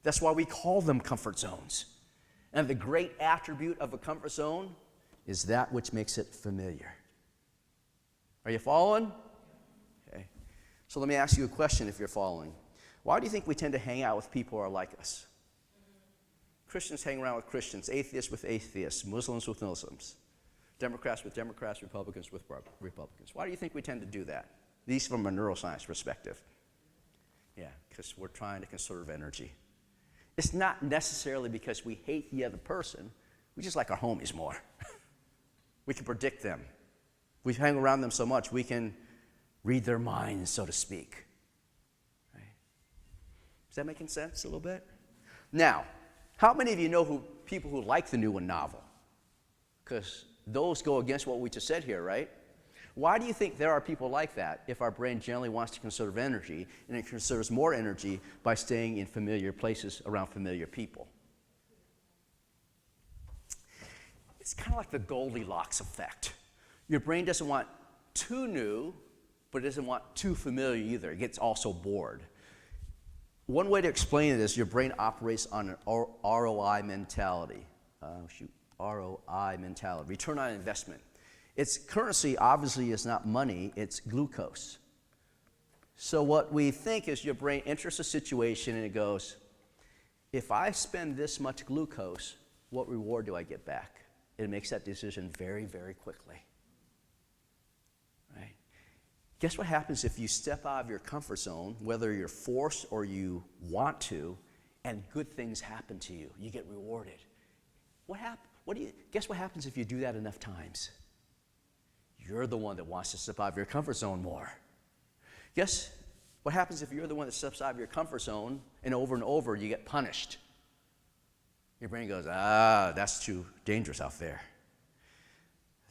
F: That's why we call them comfort zones. And the great attribute of a comfort zone is that which makes it familiar. Are you following? Okay. So let me ask you a question if you're following. Why do you think we tend to hang out with people who are like us? Christians hang around with Christians, atheists with atheists, Muslims with Muslims, Democrats with Democrats, Republicans with Republicans. Why do you think we tend to do that? At least from a neuroscience perspective. Yeah, because we're trying to conserve energy. It's not necessarily because we hate the other person. We just like our homies more. We can predict them. We hang around them so much, we can read their minds, so to speak. Right? Is that making sense a little bit? Now, how many of you know people who like the new and novel? Because those go against what we just said here, right? Why do you think there are people like that if our brain generally wants to conserve energy, and it conserves more energy by staying in familiar places around familiar people? It's kind of like the Goldilocks effect. Your brain doesn't want too new, but it doesn't want too familiar either. It gets also bored. One way to explain it is your brain operates on an ROI mentality. ROI mentality, return on investment. Its currency obviously is not money, it's glucose. So what we think is your brain enters a situation and it goes, if I spend this much glucose, what reward do I get back? It makes that decision very, very quickly. Right? Guess what happens if you step out of your comfort zone, whether you're forced or you want to, and good things happen to you? You get rewarded. Guess what happens if you do that enough times? You're the one that wants to step out of your comfort zone more. Guess what happens if you're the one that steps out of your comfort zone and over you get punished? Your brain goes, that's too dangerous out there.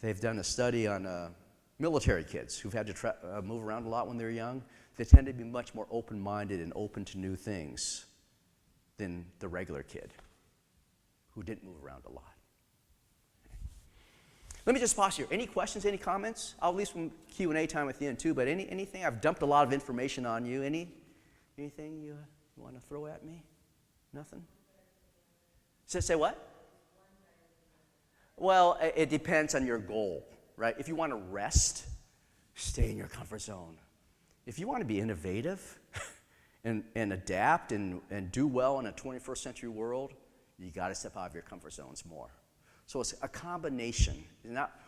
F: They've done a study on military kids who've had to move around a lot when they're young. They tend to be much more open-minded and open to new things than the regular kid who didn't move around a lot. Let me just pause here. Any questions, any comments? I'll leave some Q&A time at the end too, but anything? I've dumped a lot of information on you. Anything you want to throw at me? Nothing? Say what? Well, it depends on your goal, right? If you want to rest, stay in your comfort zone. If you want to be innovative and adapt and do well in a 21st century world, you got to step out of your comfort zones more. So it's a combination.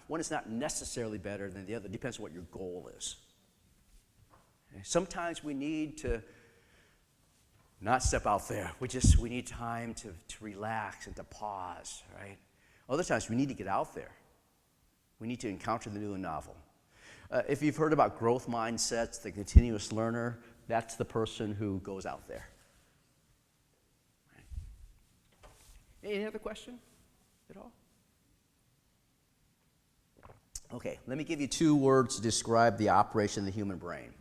F: One is not necessarily better than the other. It depends on what your goal is. Okay? Sometimes we need to not step out there. We need time to relax and to pause, right? Other times we need to get out there. We need to encounter the new and novel. If you've heard about growth mindsets, the continuous learner, that's the person who goes out there. Right? Any other question at all? Okay, let me give you 2 words to describe the operation of the human brain.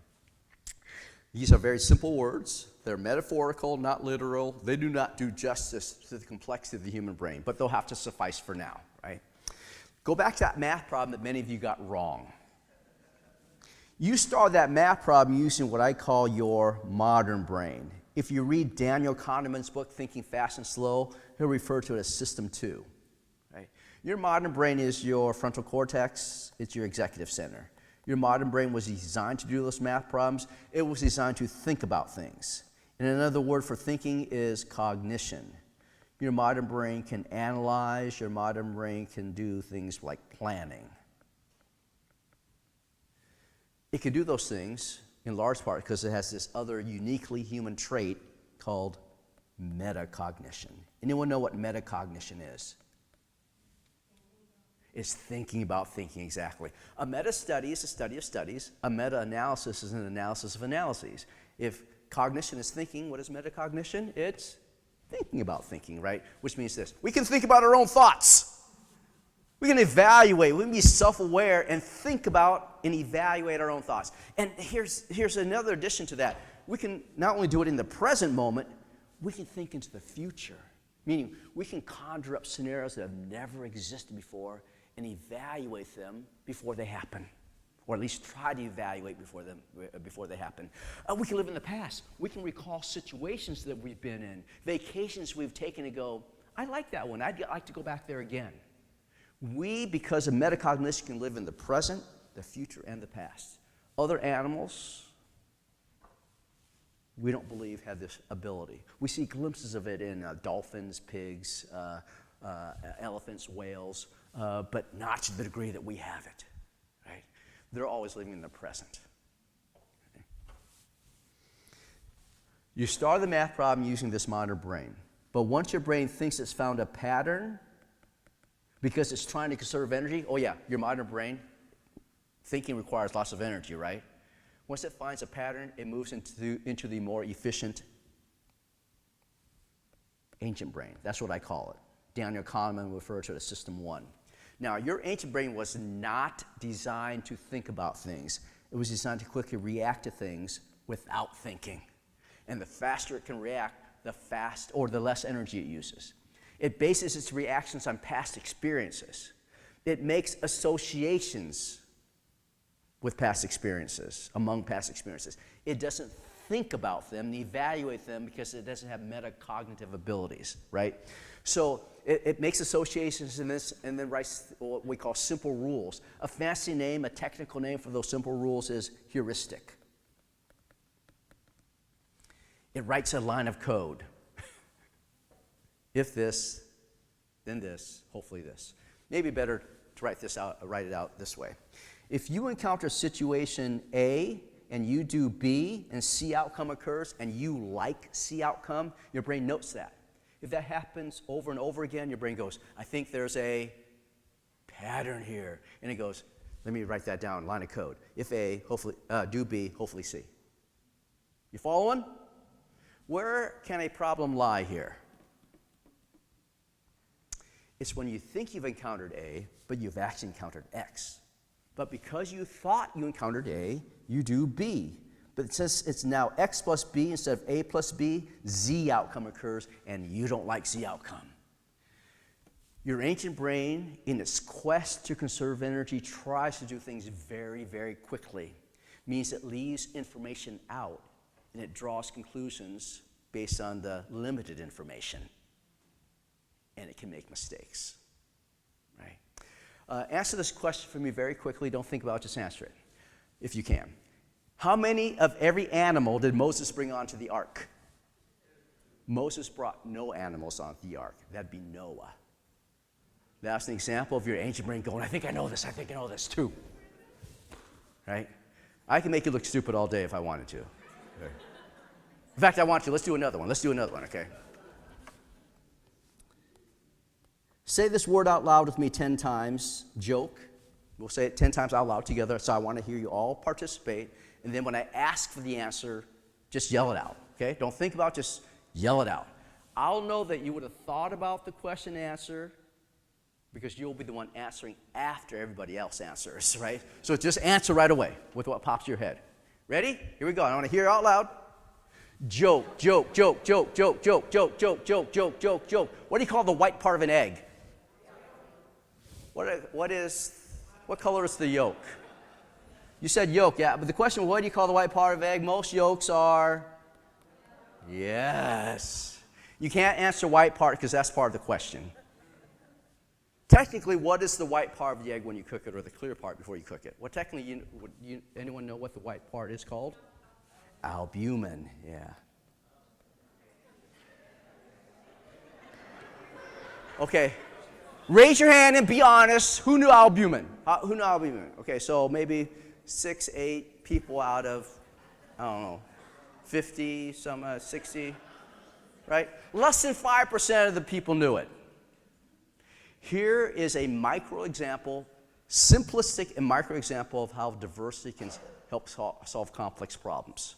F: These are very simple words. They're metaphorical, not literal. They do not do justice to the complexity of the human brain, but they'll have to suffice for now, right? Go back to that math problem that many of you got wrong. You started that math problem using what I call your modern brain. If you read Daniel Kahneman's book, Thinking Fast and Slow, he'll refer to it as System 2. Right? Your modern brain is your frontal cortex. It's your executive center. Your modern brain was designed to do those math problems. It was designed to think about things. And another word for thinking is cognition. Your modern brain can analyze. Your modern brain can do things like planning. It can do those things in large part because it has this other uniquely human trait called metacognition. Anyone know what metacognition is? It's thinking about thinking, exactly. A meta-study is a study of studies. A meta-analysis is an analysis of analyses. If cognition is thinking, what is metacognition? It's thinking about thinking, right? Which means this. We can think about our own thoughts. We can evaluate. We can be self-aware and think about and evaluate our own thoughts. And here's another addition to that. We can not only do it in the present moment, we can think into the future. Meaning, we can conjure up scenarios that have never existed before and evaluate them before they happen, or at least try to evaluate before they happen. We can live in the past. We can recall situations that we've been in, vacations we've taken and go, I like that one. I'd like to go back there again. We, because of metacognition, can live in the present, the future, and the past. Other animals, we don't believe have this ability. We see glimpses of it in dolphins, pigs, elephants, whales, but not to the degree that we have it, right? They're always living in the present. Okay? You start the math problem using this modern brain, but once your brain thinks it's found a pattern because it's trying to conserve energy, oh yeah, your modern brain, thinking requires lots of energy, right? Once it finds a pattern, it moves into the more efficient ancient brain. That's what I call it. Daniel Kahneman referred to it as System 1. Now, your ancient brain was not designed to think about things. It was designed to quickly react to things without thinking. And the faster it can react, the less energy it uses. It bases its reactions on past experiences. It makes associations with past experiences, among past experiences. It doesn't think about them and evaluate them because it doesn't have metacognitive abilities, right? So it makes associations in this and then writes what we call simple rules. A fancy name, a technical name for those simple rules is heuristic. It writes a line of code. If this, then this, hopefully this. Maybe better to write it out this way. If you encounter situation A and you do B and C outcome occurs and you like C outcome, your brain notes that. If that happens over and over again, your brain goes, I think there's a pattern here. And it goes, let me write that down, line of code. If A, hopefully, do B, hopefully C. You following? Where can a problem lie here? It's when you think you've encountered A, but you've actually encountered X. But because you thought you encountered A, you do B. But it says it's now X plus B instead of A plus B, Z outcome occurs, and you don't like Z outcome. Your ancient brain, in its quest to conserve energy, tries to do things very, very quickly. Means it leaves information out, and it draws conclusions based on the limited information. And it can make mistakes, right? Answer this question for me very quickly. Don't think about it, just answer it, if you can. How many of every animal did Moses bring onto the ark? Moses brought no animals onto the ark. That'd be Noah. That's an example of your ancient brain going, I think I know this too. Right? I can make you look stupid all day if I wanted to. Okay. In fact, I want to. Let's do another one, okay? Say this word out loud with me 10 times, joke. We'll say it 10 times out loud together, so I want to hear you all participate. And then when I ask for the answer, just yell it out, okay? Don't think about it, just yell it out. I'll know that you would have thought about the question and answer because you'll be the one answering after everybody else answers, right? So just answer right away with what pops to your head. Ready? Here we go. I want to hear it out loud. Joke, joke, joke, joke, joke, joke, joke, joke, joke, joke, joke, joke. What do you call the white part of an egg? What color is the yolk? You said yolk, yeah, but the question, what do you call the white part of an egg? Most yolks are, yes. You can't answer white part because that's part of the question. Technically, what is the white part of the egg when you cook it, or the clear part before you cook it? Well, technically, anyone know what the white part is called? Albumin, yeah. Okay, raise your hand and be honest. Who knew albumin? Who knew albumin? Okay, so maybe 6, 8 people out of, I don't know, 50, 60, right? Less than 5% of the people knew it. Here is a micro example, simplistic and micro example of how diversity can help solve complex problems.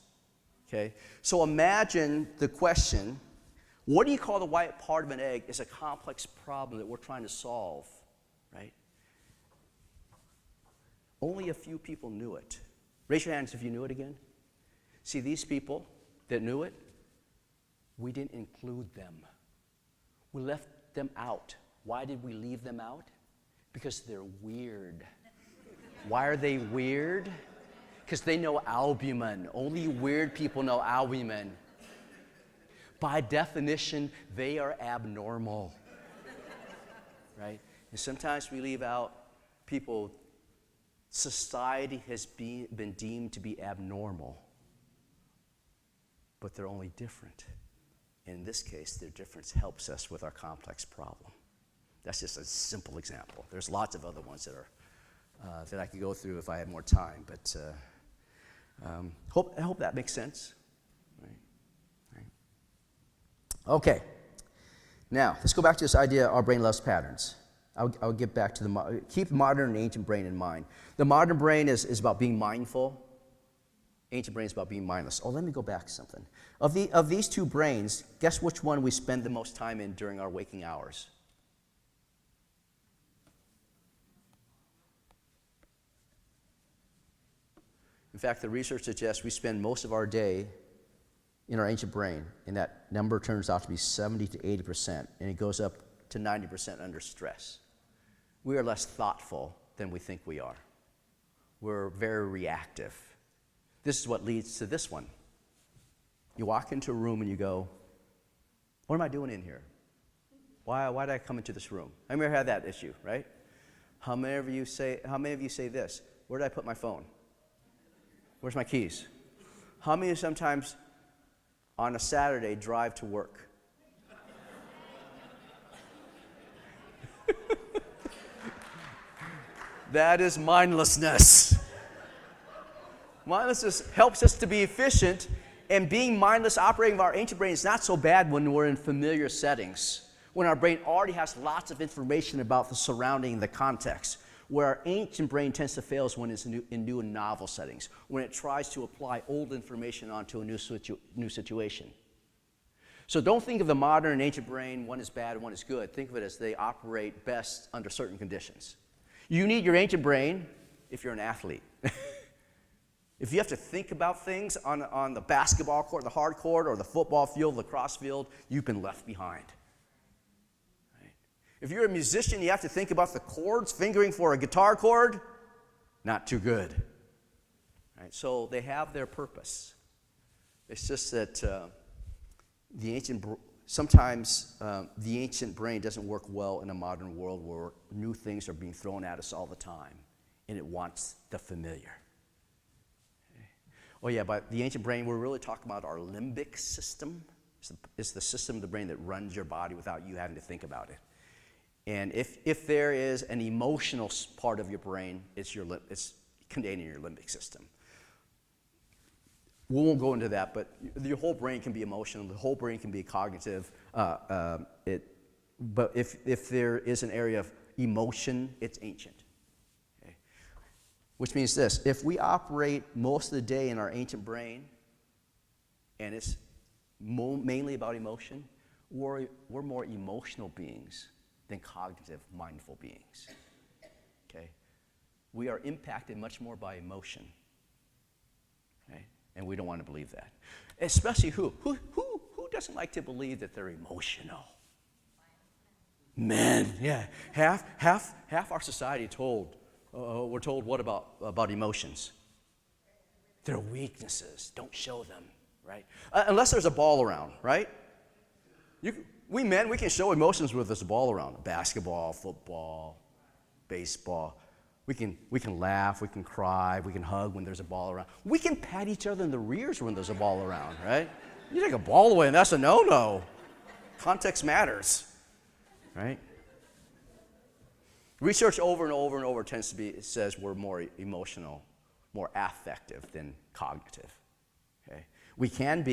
F: Okay? So imagine the question, what do you call the white part of an egg is a complex problem that we're trying to solve, right? Only a few people knew it. Raise your hands if you knew it again. See, these people that knew it, we didn't include them. We left them out. Why did we leave them out? Because they're weird. Why are they weird? Because they know albumin. Only weird people know albumin. By definition, they are abnormal. Right? And sometimes we leave out people society has been deemed to be abnormal, but they're only different. In this case, their difference helps us with our complex problem. That's just a simple example. There's lots of other ones that are that I could go through if I had more time, but I hope that makes sense. Right. Okay. Now, let's go back to this idea our brain loves patterns. I'll get back to keep the modern and ancient brain in mind. The modern brain is about being mindful. Ancient brain is about being mindless. Oh, let me go back to something. Of these two brains, guess which one we spend the most time in during our waking hours? In fact, the research suggests we spend most of our day in our ancient brain, and that number turns out to be 70 to 80%, and it goes up to 90% under stress. We are less thoughtful than we think we are. We're very reactive. This is what leads to this one. You walk into a room and you go, what am I doing in here? Why did I come into this room? I never had that issue, right? How many of you say this? Where did I put my phone? Where's my keys? How many sometimes on a Saturday drive to work? That is mindlessness. Mindlessness helps us to be efficient, and being mindless, operating of our ancient brain is not so bad when we're in familiar settings, when our brain already has lots of information about the surrounding, the context. Where our ancient brain tends to fail is when it's in new and novel settings, when it tries to apply old information onto a new situation. So don't think of the modern and ancient brain, one is bad and one is good. Think of it as they operate best under certain conditions. You need your ancient brain if you're an athlete. If you have to think about things on the basketball court, the hard court, or the football field, the lacrosse field, you've been left behind. Right? If you're a musician, you have to think about the chords, fingering for a guitar chord, not too good. Right? So they have their purpose. It's just that sometimes the ancient brain doesn't work well in a modern world where new things are being thrown at us all the time, and it wants the familiar. Oh yeah, but the ancient brain, we're really talking about our limbic system. It's the system of the brain that runs your body without you having to think about it. And if there is an emotional part of your brain, it's contained in your limbic system. We won't go into that, but your whole brain can be emotional. The whole brain can be cognitive. But if there is an area of emotion, it's ancient. Which means this, if we operate most of the day in our ancient brain, and it's mainly about emotion, we're more emotional beings than cognitive, mindful beings. Okay? We are impacted much more by emotion. Okay? And we don't want to believe that. Especially who doesn't like to believe that they're emotional? Men, yeah. Half our society we're told what about emotions? They're weaknesses. Don't show them, right? Unless there's a ball around, right? We men, we can show emotions with there's a ball around. Basketball, football, baseball. We can laugh, we can cry, we can hug when there's a ball around. We can pat each other in the rears when there's a ball around, right? You take a ball away and that's a no-no. Context matters, right? Research over and over and over says we're more emotional, more affective than cognitive. Okay? We can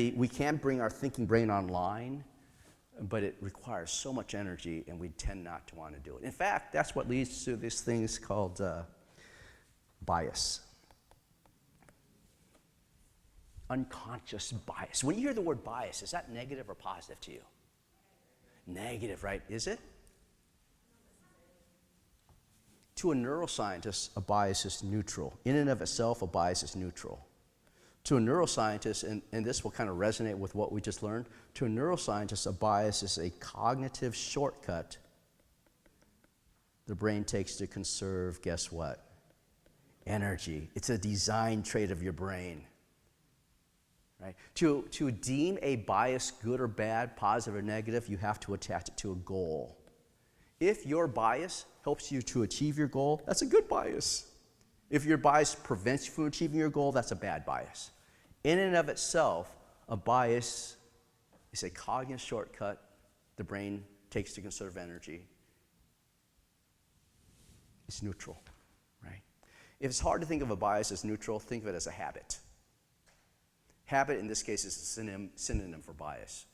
F: bring our thinking brain online, but it requires so much energy, and we tend not to want to do it. In fact, that's what leads to these things called bias. Unconscious bias. When you hear the word bias, is that negative or positive to you? Negative, right? Is it? To a neuroscientist, a bias is neutral. In and of itself, a bias is neutral. To a neuroscientist, and this will kind of resonate with what we just learned, to a neuroscientist, a bias is a cognitive shortcut the brain takes to conserve, guess what? Energy. It's a design trait of your brain. Right? To deem a bias good or bad, positive or negative, you have to attach it to a goal. If your bias helps you to achieve your goal, that's a good bias. If your bias prevents you from achieving your goal, that's a bad bias. In and of itself, a bias is a cognitive shortcut the brain takes to conserve energy. It's neutral, right? If it's hard to think of a bias as neutral, think of it as a habit. Habit, in this case, is a synonym for bias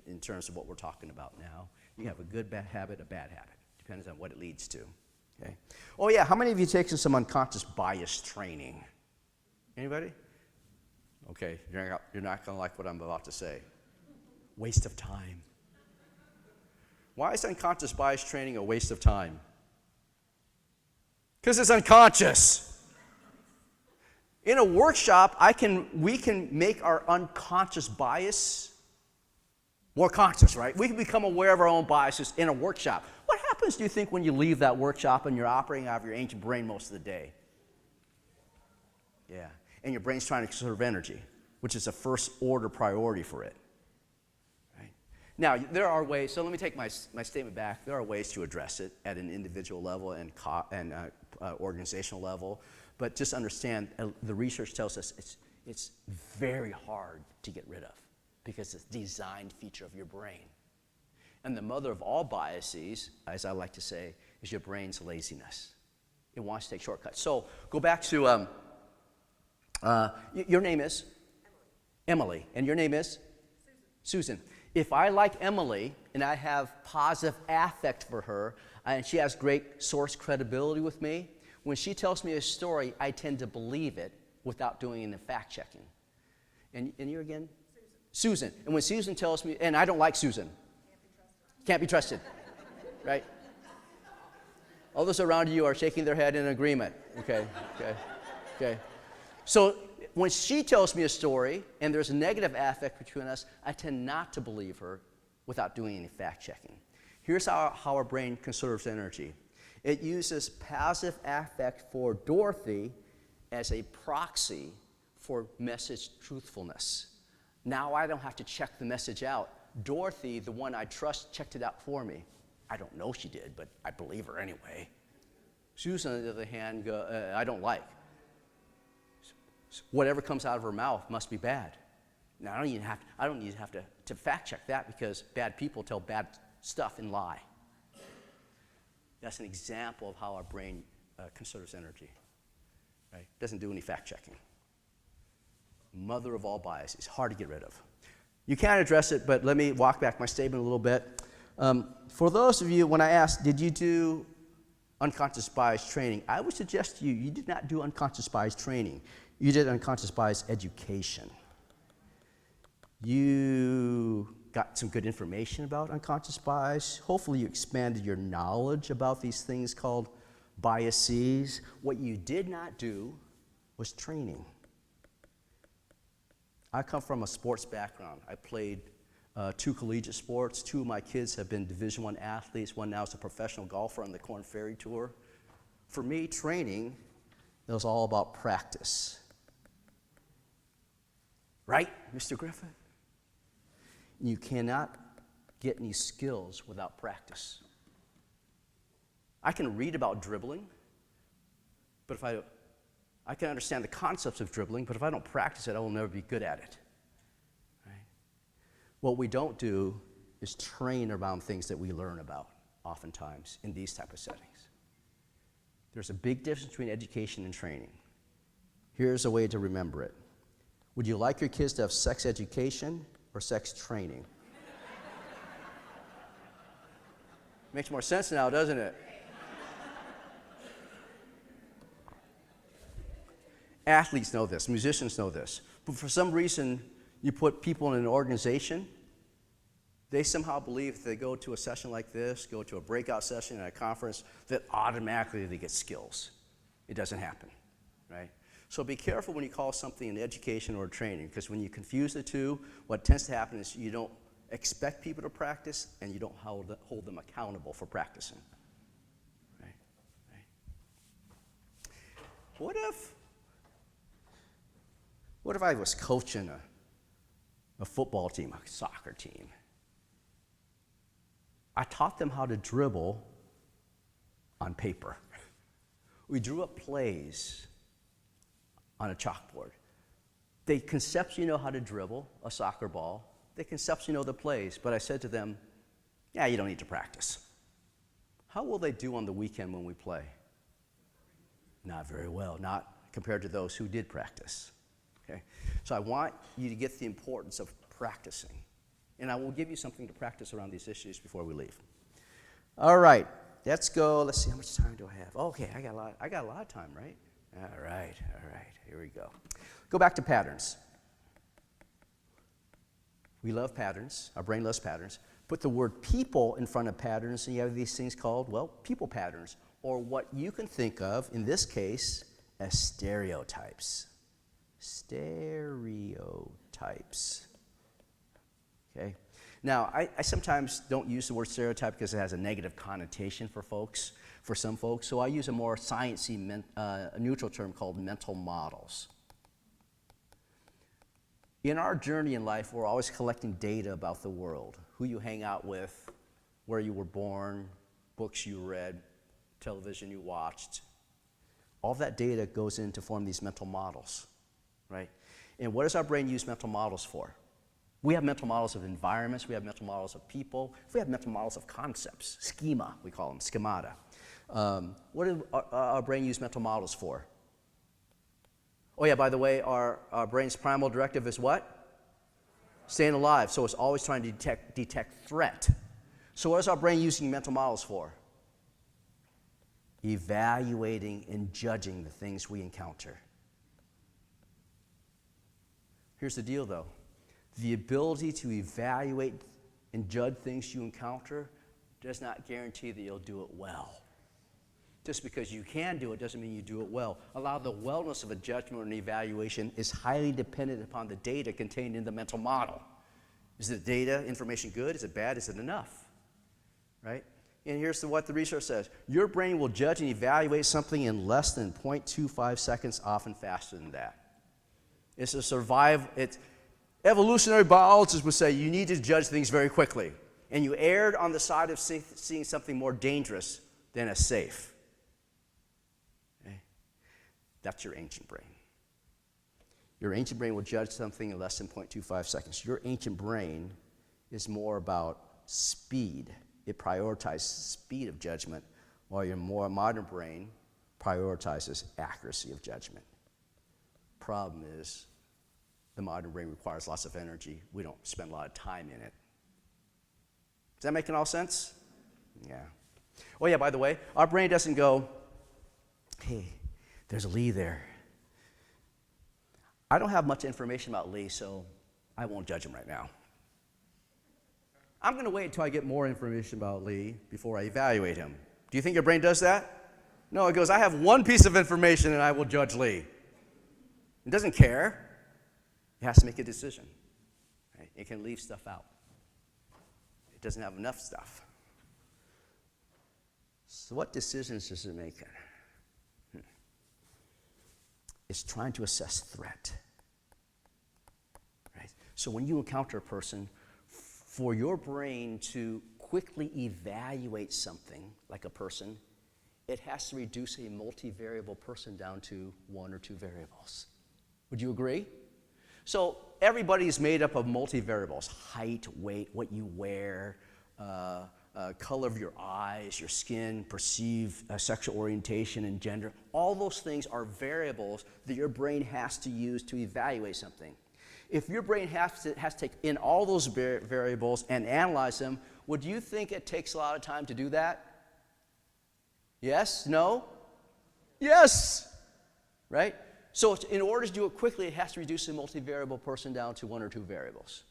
F: in terms of what we're talking about now. You have a good habit, a bad habit. Depends on what it leads to. Okay. Oh yeah, how many of you taken some unconscious bias training? Anybody? Okay, you're not going to like what I'm about to say. Waste of time. Why is unconscious bias training a waste of time? Because it's unconscious. In a workshop, we can make our unconscious bias more conscious, right? We can become aware of our own biases in a workshop. What happens, do you think, when you leave that workshop and you're operating out of your ancient brain most of the day? Yeah, and your brain's trying to conserve energy, which is a first order priority for it. Right? Now, there are ways, so let me take my statement back. There are ways to address it at an individual level and organizational level, but just understand the research tells us it's very hard to get rid of because it's a designed feature of your brain. And the mother of all biases, as I like to say, is your brain's laziness. It wants to take shortcuts. So go back to, your name is? Emily. And your name is? Susan. If I like Emily and I have positive affect for her and she has great source credibility with me, when she tells me a story, I tend to believe it without doing any fact checking. And you again? Susan. And when Susan tells me, and I don't like Susan. Can't be trusted, right? All those around you are shaking their head in agreement. Okay. So when she tells me a story and there's a negative affect between us, I tend not to believe her without doing any fact checking. Here's how our brain conserves energy. It uses positive affect for Dorothy as a proxy for message truthfulness. Now I don't have to check the message out. Dorothy, the one I trust, checked it out for me. I don't know she did, but I believe her anyway. Susan, on the other hand, I don't like. Whatever comes out of her mouth must be bad. Now, I don't even have to fact check that because bad people tell bad stuff and lie. That's an example of how our brain conserves energy. Right? Doesn't do any fact checking. Mother of all biases, hard to get rid of. You can address it, but let me walk back my statement a little bit. For those of you, when I asked, did you do unconscious bias training, I would suggest to you did not do unconscious bias training. You did unconscious bias education. You got some good information about unconscious bias. Hopefully you expanded your knowledge about these things called biases. What you did not do was training. I come from a sports background. I played 2 collegiate sports. 2 of my kids have been Division I athletes. One now is a professional golfer on the Korn Ferry Tour. For me, training, it was all about practice. Right, Mr. Griffith? You cannot get any skills without practice. I can read about dribbling, but I can understand the concepts of dribbling, but if I don't practice it, I will never be good at it. Right? What we don't do is train around things that we learn about, oftentimes, in these type of settings. There's a big difference between education and training. Here's a way to remember it. Would you like your kids to have sex education or sex training? Makes more sense now, doesn't it? Athletes know this, musicians know this. But for some reason, you put people in an organization, they somehow believe if they go to a session like this, go to a breakout session at a conference, that automatically they get skills. It doesn't happen, right? So be careful when you call something an education or a training, because when you confuse the two, what tends to happen is you don't expect people to practice and you don't hold them accountable for practicing. Right? What if I was coaching a football team, a soccer team? I taught them how to dribble on paper. We drew up plays on a chalkboard. They conceptually know how to dribble a soccer ball. They conceptually know the plays, but I said to them, yeah, you don't need to practice. How will they do on the weekend when we play? Not very well, not compared to those who did practice. Okay? So I want you to get the importance of practicing. And I will give you something to practice around these issues before we leave. All right, let's go. Let's see, how much time do I have? Okay, I got a lot of time, right? All right, here we go. Go back to patterns. We love patterns. Our brain loves patterns. Put the word people in front of patterns, and you have these things called, well, people patterns, or what you can think of, in this case, as stereotypes. Stereotypes. Okay? Now, I sometimes don't use the word stereotype because it has a negative connotation for some folks, so I use a more sciencey, neutral term called mental models. In our journey in life, we're always collecting data about the world, who you hang out with, where you were born, books you read, television you watched. All of that data goes in to form these mental models, right? And what does our brain use mental models for? We have mental models of environments, we have mental models of people, we have mental models of concepts, schema, we call them, schemata. What does our brain use mental models for? Oh yeah, by the way, our brain's primal directive is what? Staying alive, so it's always trying to detect threat. So what is our brain using mental models for? Evaluating and judging the things we encounter. Here's the deal though. The ability to evaluate and judge things you encounter does not guarantee that you'll do it well. Just because you can do it doesn't mean you do it well. A lot of the wellness of a judgment or an evaluation is highly dependent upon the data contained in the mental model. Is the data information good? Is it bad? Is it enough? Right? And here's what the research says. Your brain will judge and evaluate something in less than 0.25 seconds, often faster than that. It's a survival. Evolutionary biologists would say you need to judge things very quickly. And you erred on the side of seeing something more dangerous than as safe. Okay? That's your ancient brain. Your ancient brain will judge something in less than 0.25 seconds. Your ancient brain is more about speed. It prioritizes speed of judgment, while your more modern brain prioritizes accuracy of judgment. Problem is, the modern brain requires lots of energy. We don't spend a lot of time in it. Is that making all sense? Yeah. Oh yeah, by the way, our brain doesn't go, hey, there's a Lee there. I don't have much information about Lee, so I won't judge him right now. I'm going to wait until I get more information about Lee before I evaluate him. Do you think your brain does that? No, it goes, I have one piece of information and I will judge Lee. It doesn't care. It has to make a decision. Right? It can leave stuff out. It doesn't have enough stuff. So what decisions is it making? It's trying to assess threat. Right? So when you encounter a person, for your brain to quickly evaluate something, like a person, it has to reduce a multivariable person down to one or two variables. Would you agree? So everybody is made up of multivariables: height, weight, what you wear, color of your eyes, your skin, perceived sexual orientation and gender. All those things are variables that your brain has to use to evaluate something. If your brain has to take in all those variables and analyze them, would you think it takes a lot of time to do that? Yes? No? Yes! Right? So in order to do it quickly, it has to reduce a multivariable person down to one or two variables.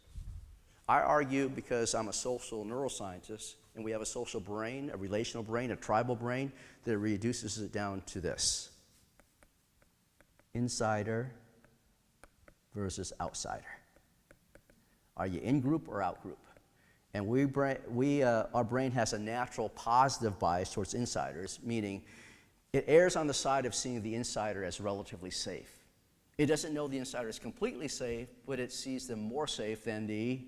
F: I argue, because I'm a social neuroscientist, and we have a social brain, a relational brain, a tribal brain, that it reduces it down to this: insider versus outsider. Are you in group or out group? And our brain has a natural positive bias towards insiders, meaning it errs on the side of seeing the insider as relatively safe. It doesn't know the insider is completely safe, but it sees them more safe than the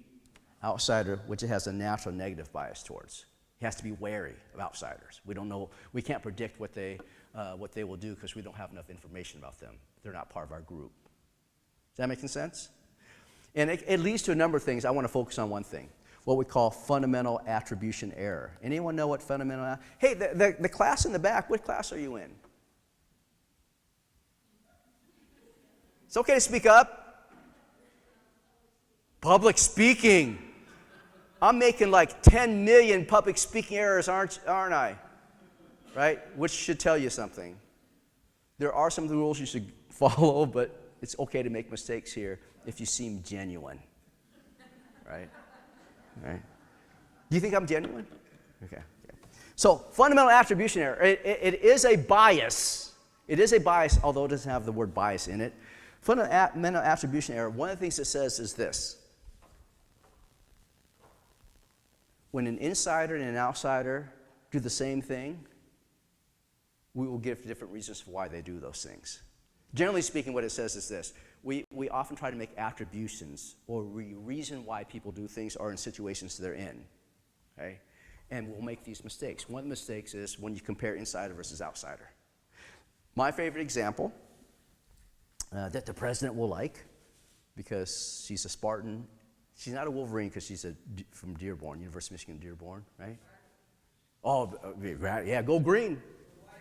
F: outsider, which it has a natural negative bias towards. It has to be wary of outsiders. We don't know, we can't predict what they will do because we don't have enough information about them. They're not part of our group. Is that making sense? And it leads to a number of things. I want to focus on one thing, what we call fundamental attribution error. Anyone know what fundamental? Hey, the class in the back, what class are you in? It's okay to speak up. Public speaking. I'm making like 10 million public speaking errors, aren't I? Right? Which should tell you something. There are some rules you should follow, but it's okay to make mistakes here if you seem genuine. Right? Right? Do you think I'm genuine? Okay. So, fundamental attribution error. It is a bias. It is a bias, although it doesn't have the word bias in it. Fundamental attribution error, one of the things it says is this: when an insider and an outsider do the same thing, we will give different reasons for why they do those things. Generally speaking, what it says is this: we often try to make attributions or reason why people do things or in situations they're in, okay? And we'll make these mistakes. One of the mistakes is when you compare insider versus outsider. My favorite example that the president will like, because she's a Spartan. She's not a Wolverine because she's from Dearborn, University of Michigan, Dearborn, right? Oh, yeah, go green.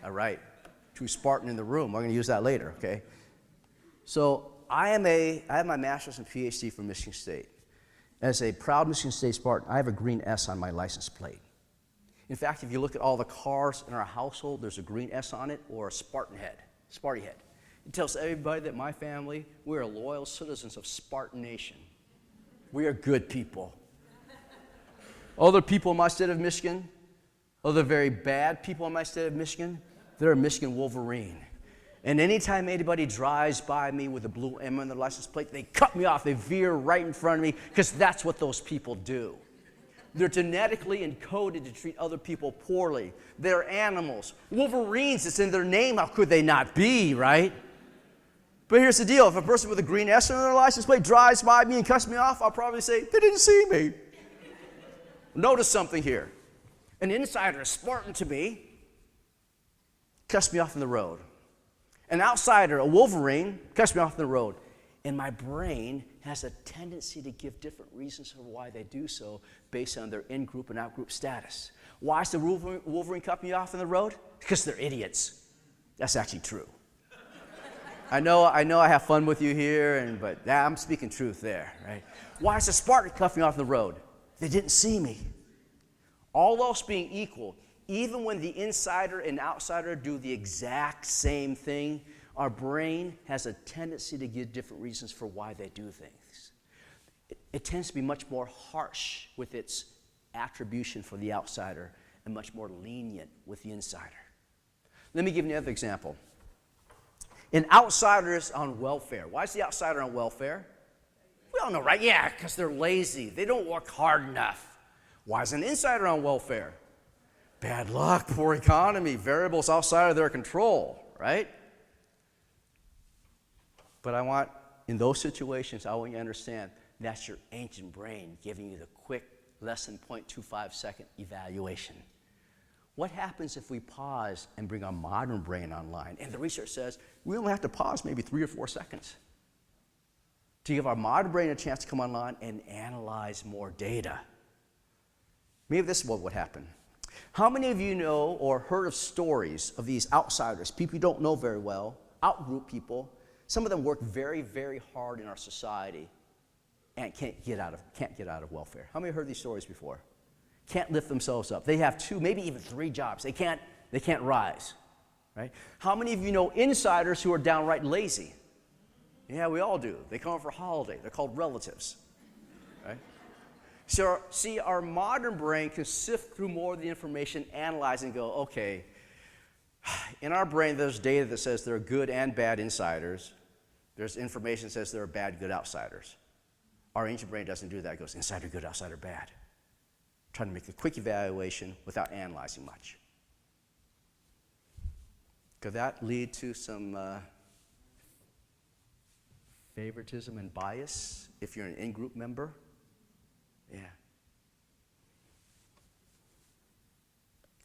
F: All right. True Spartan in the room. We're going to use that later, okay? So I have my master's and PhD from Michigan State. As a proud Michigan State Spartan, I have a green S on my license plate. In fact, if you look at all the cars in our household, there's a green S on it or a Spartan head, Sparty head. It tells everybody that my family, we are loyal citizens of Spartan Nation. We are good people. Other people in my state of Michigan, other very bad people in my state of Michigan, they're a Michigan Wolverine. And anytime anybody drives by me with a blue M on their license plate, they cut me off. They veer right in front of me because that's what those people do. They're genetically encoded to treat other people poorly. They're animals. Wolverines, it's in their name. How could they not be, right? But here's the deal. If a person with a green S on their license plate drives by me and cuts me off, I'll probably say, they didn't see me. Notice something here. An insider, a Spartan to me, cuts me off in the road. An outsider, a Wolverine, cuts me off in the road. And my brain has a tendency to give different reasons for why they do so based on their in-group and out-group status. Why is the Wolverine cut me off in the road? Because they're idiots. That's actually true. I know I have fun with you here, but I'm speaking truth there, right? Why is the Spartan cut me off in the road? They didn't see me. All else being equal, even when the insider and outsider do the exact same thing, our brain has a tendency to give different reasons for why they do things. It tends to be much more harsh with its attribution for the outsider and much more lenient with the insider. Let me give you another example. An outsider is on welfare. Why is the outsider on welfare? We all know, right? Yeah, because they're lazy. They don't work hard enough. Why is an insider on welfare? Bad luck, poor economy, variables outside of their control, right? But in those situations, I want you to understand that's your ancient brain giving you the quick, less than 0.25 second evaluation. What happens if we pause and bring our modern brain online? And the research says we only have to pause maybe 3 or 4 seconds to give our modern brain a chance to come online and analyze more data. Maybe this is what would happen. How many of you know or heard of stories of these outsiders, people you don't know very well, out-group people? Some of them work very, very hard in our society and can't get out of welfare. How many have heard these stories before? Can't lift themselves up. They have 2, maybe even 3 jobs. They can't rise, right? How many of you know insiders who are downright lazy? Yeah, we all do. They come for a holiday. They're called relatives, right? So, see, our modern brain can sift through more of the information, analyze, and go, okay, in our brain, there's data that says there are good and bad insiders. There's information that says there are bad, good outsiders. Our ancient brain doesn't do that. It goes insider good, outsider bad. Trying to make a quick evaluation without analyzing much. Could that lead to some favoritism and bias if you're an in-group member? Yeah.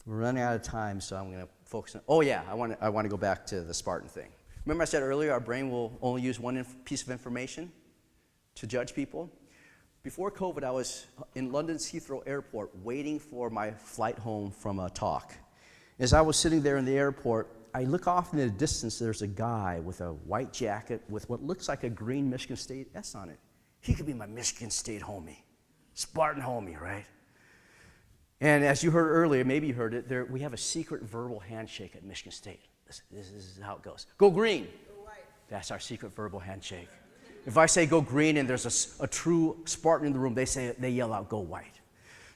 F: We're running out of time, so I'm going to focus on. Oh yeah, I want to go back to the Spartan thing. Remember I said earlier our brain will only use one piece of information to judge people? Before COVID, I was in London's Heathrow Airport waiting for my flight home from a talk. As I was sitting there in the airport, I look off in the distance, there's a guy with a white jacket with what looks like a green Michigan State S on it. He could be my Michigan State homie, Spartan homie, right? And as you heard earlier, maybe you heard it, we have a secret verbal handshake at Michigan State. This is how it goes. Go green. Go white. That's our secret verbal handshake. If I say go green and there's a true Spartan in the room, they yell out go white.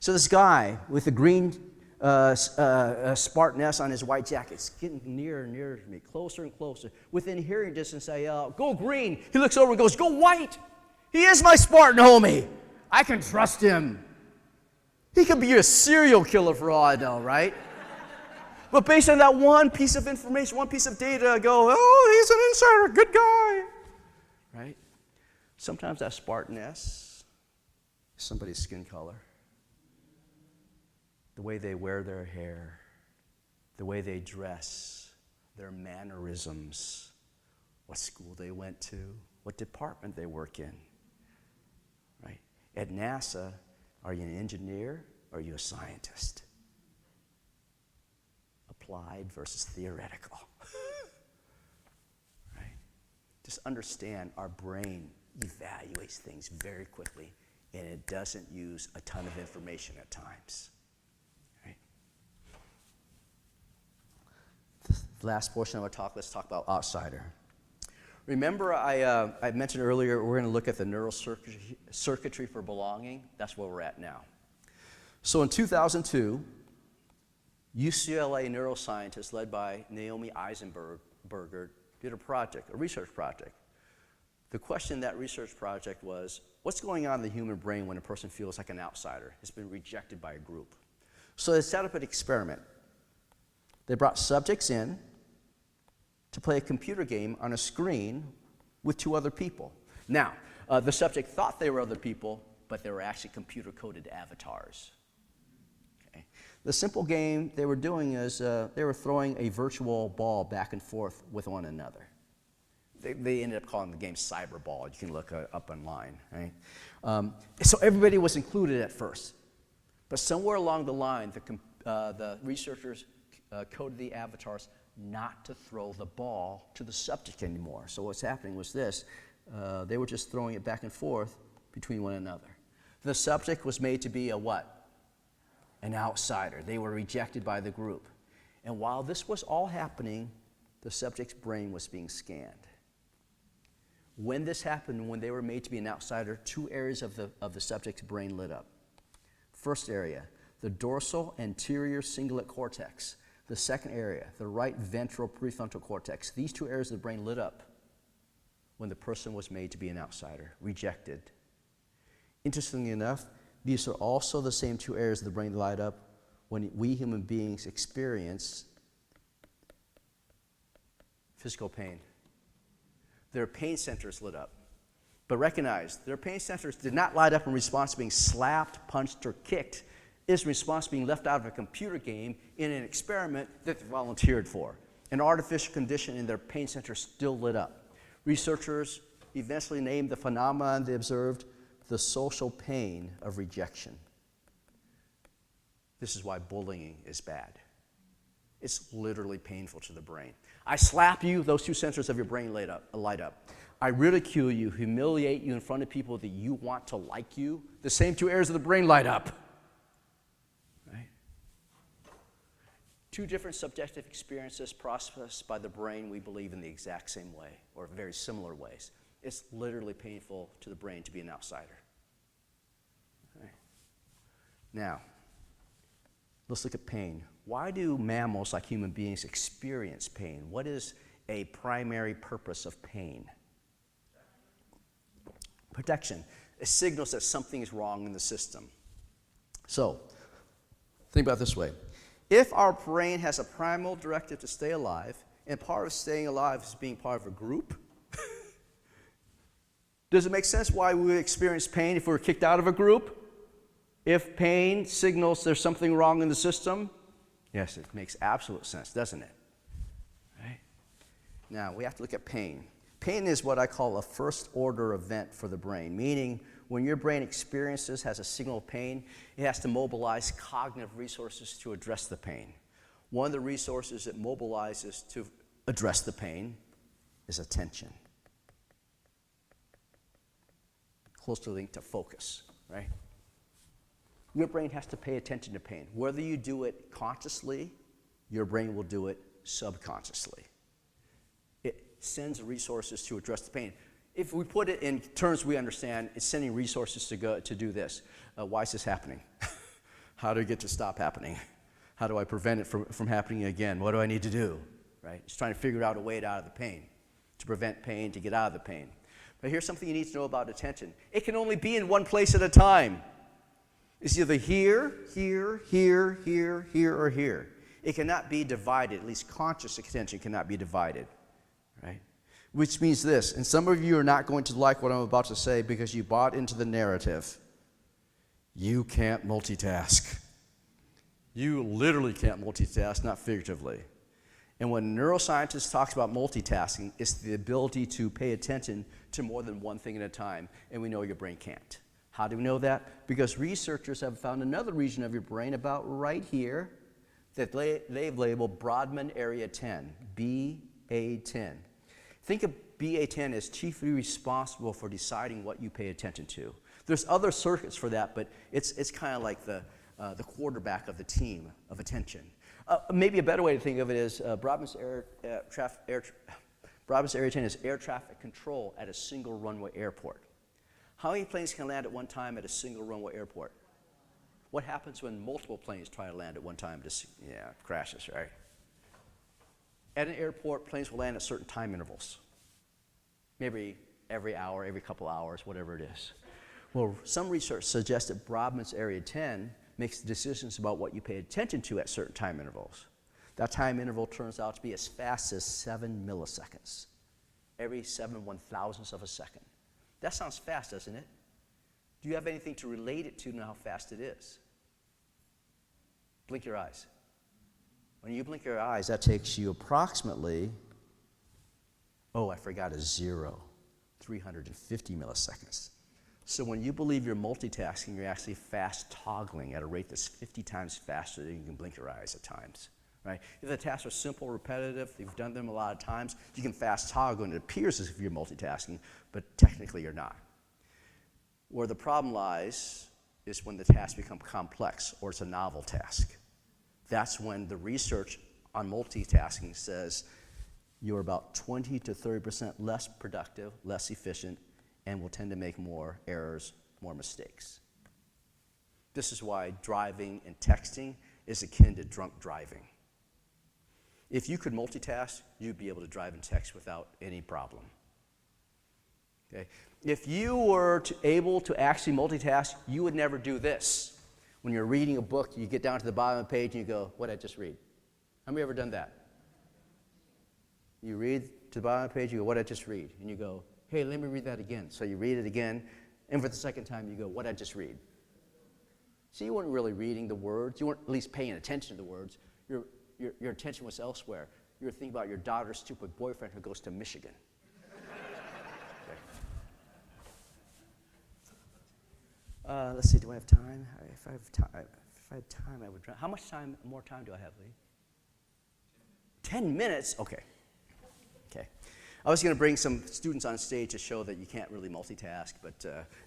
F: So this guy with the green Spartan S on his white jacket is getting nearer and nearer to me, closer and closer. Within hearing distance, I yell out, go green. He looks over and goes, go white. He is my Spartan homie. I can trust him. He could be a serial killer for all I know, right? But based on that one piece of information, one piece of data, I go, oh, he's an insider, good guy, right? Sometimes that Spartan-ness is somebody's skin color, the way they wear their hair, the way they dress, their mannerisms, what school they went to, what department they work in, right? At NASA, are you an engineer or are you a scientist? Applied versus theoretical, right? Just understand our brain evaluates things very quickly, and it doesn't use a ton of information at times. Right? The last portion of our talk, let's talk about outsider. Remember I mentioned earlier we're going to look at the neurocircuitry for belonging. That's where we're at now. So in 2002, UCLA neuroscientists led by Naomi Eisenberger did a research project. The question in that research project was, what's going on in the human brain when a person feels like an outsider, has been rejected by a group? So they set up an experiment. They brought subjects in to play a computer game on a screen with 2 other people. Now, the subject thought they were other people, but they were actually computer-coded avatars. Okay. The simple game they were doing is they were throwing a virtual ball back and forth with one another. They ended up calling the game Cyberball. You can look up online. Right? So everybody was included at first. But somewhere along the line, the researchers coded the avatars not to throw the ball to the subject anymore. So what's happening was this. They were just throwing it back and forth between one another. The subject was made to be a what? An outsider. They were rejected by the group. And while this was all happening, the subject's brain was being scanned. When this happened, when they were made to be an outsider, 2 areas of the subject's brain lit up. First area, the dorsal anterior cingulate cortex. The second area, the right ventral prefrontal cortex. These two areas of the brain lit up when the person was made to be an outsider, rejected. Interestingly enough, these are also the same two areas of the brain that light up when we human beings experience physical pain. Their pain centers lit up. But recognize, their pain centers did not light up in response to being slapped, punched, or kicked. It's in response to being left out of a computer game in an experiment that they volunteered for. An artificial condition in their pain center still lit up. Researchers eventually named the phenomenon they observed the social pain of rejection. This is why bullying is bad. It's literally painful to the brain. I slap you, those two centers of your brain light up. I ridicule you, humiliate you in front of people that you want to like you. The same two areas of the brain light up. Right? Two different subjective experiences processed by the brain, we believe, in the exact same way, or very similar ways. It's literally painful to the brain to be an outsider. Okay. Now, let's look at pain. Why do mammals, like human beings, experience pain? What is a primary purpose of pain? Protection. It signals that something is wrong in the system. So, think about it this way. If our brain has a primal directive to stay alive, and part of staying alive is being part of a group, does it make sense why we would experience pain if we were kicked out of a group? If pain signals there's something wrong in the system? Yes, it makes absolute sense, doesn't it? Right? Now, we have to look at pain. Pain is what I call a first-order event for the brain, meaning when your brain has a signal of pain, it has to mobilize cognitive resources to address the pain. One of the resources it mobilizes to address the pain is attention. Closely linked to focus, right? Your brain has to pay attention to pain. Whether you do it consciously, your brain will do it subconsciously. It sends resources to address the pain. If we put it in terms we understand, it's sending resources to do this. Why is this happening? How do I get to stop happening? How do I prevent it from happening again? What do I need to do? Right? It's trying to figure out a way out of the pain, to prevent pain, to get out of the pain. But here's something you need to know about attention. It can only be in one place at a time. It's either here, here, here, here, here, or here. It cannot be divided. At least conscious attention cannot be divided. Right? Which means this, and some of you are not going to like what I'm about to say because you bought into the narrative. You can't multitask. You literally can't multitask, not figuratively. And when neuroscientists talks about multitasking, it's the ability to pay attention to more than one thing at a time, and we know your brain can't. How do we know that? Because researchers have found another region of your brain about right here that they've labeled Brodmann Area 10, BA10. Think of BA10 as chiefly responsible for deciding what you pay attention to. There's other circuits for that, but it's kind of like the quarterback of the team of attention. Maybe a better way to think of it is Brodmann's Area 10 is air traffic control at a single runway airport. How many planes can land at one time at a single runway airport? What happens when multiple planes try to land at one time? Crashes, right? At an airport, planes will land at certain time intervals. Maybe every hour, every couple hours, whatever it is. Well, some research suggests that Brodmann's Area 10 makes decisions about what you pay attention to at certain time intervals. That time interval turns out to be as fast as 7 milliseconds. Every 7 1,000ths of a second. That sounds fast, doesn't it? Do you have anything to relate it to know how fast it is? Blink your eyes. When you blink your eyes, that takes you approximately, I forgot a zero, 350 milliseconds. So when you believe you're multitasking, you're actually fast toggling at a rate that's 50 times faster than you can blink your eyes at times. Right? If the tasks are simple, repetitive, you've done them a lot of times, you can fast toggle and it appears as if you're multitasking, but technically you're not. Where the problem lies is when the tasks become complex or it's a novel task. That's when the research on multitasking says you're about 20 to 30% less productive, less efficient, and will tend to make more errors, more mistakes. This is why driving and texting is akin to drunk driving. If you could multitask, you'd be able to drive and text without any problem. Okay? If you were able to actually multitask, you would never do this. When you're reading a book, you get down to the bottom of the page and you go, what did I just read? How many ever done that? You read to the bottom of the page, you go, what did I just read? And you go, hey, let me read that again. So you read it again, and for the second time, you go, what did I just read? So you weren't really reading the words. You weren't at least paying attention to the words. Your attention was elsewhere. You were thinking about your daughter's stupid boyfriend who goes to Michigan. Okay. Let's see, do I have time? If I had time, I would drive. How much more time do I have, Lee? 10 minutes? Okay. Okay. I was going to bring some students on stage to show that you can't really multitask, but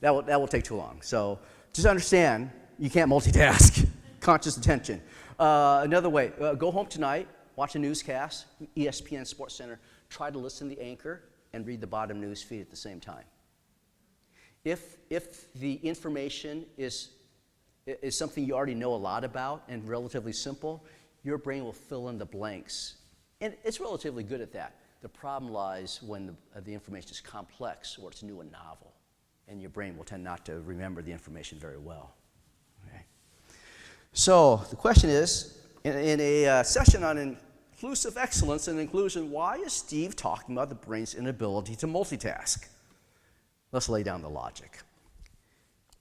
F: that will take too long. So just understand, you can't multitask. Conscious attention. Another way, go home tonight, watch a newscast, ESPN Sports Center, try to listen to the anchor and read the bottom news feed at the same time. If the information is something you already know a lot about and relatively simple, your brain will fill in the blanks. And it's relatively good at that. The problem lies when the information is complex or it's new and novel, and your brain will tend not to remember the information very well. Okay. So the question is, in a session on inclusive excellence and inclusion, why is Steve talking about the brain's inability to multitask? Let's lay down the logic.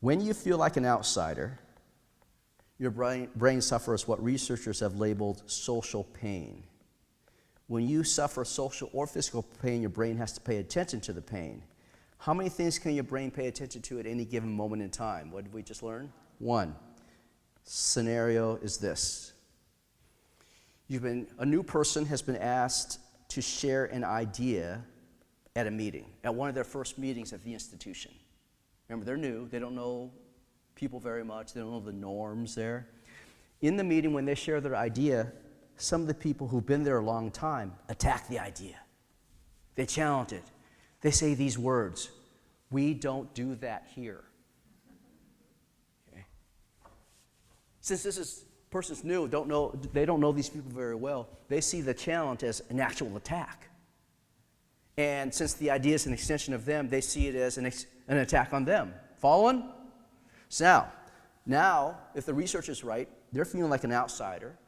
F: When you feel like an outsider, your brain suffers what researchers have labeled social pain. When you suffer social or physical pain, your brain has to pay attention to the pain. How many things can your brain pay attention to at any given moment in time? What did we just learn? One. Scenario is this. A new person has been asked to share an idea at a meeting, at one of their first meetings at the institution. Remember, they're new. They don't know people very much. They don't know the norms there. In the meeting, when they share their idea, some of the people who've been there a long time attack the idea. They challenge it. They say these words, "We don't do that here." Okay. Since this person's new, they don't know these people very well, they see the challenge as an actual attack. And since the idea is an extension of them, they see it as an attack on them. Following? So now, if the research is right, they're feeling like an outsider.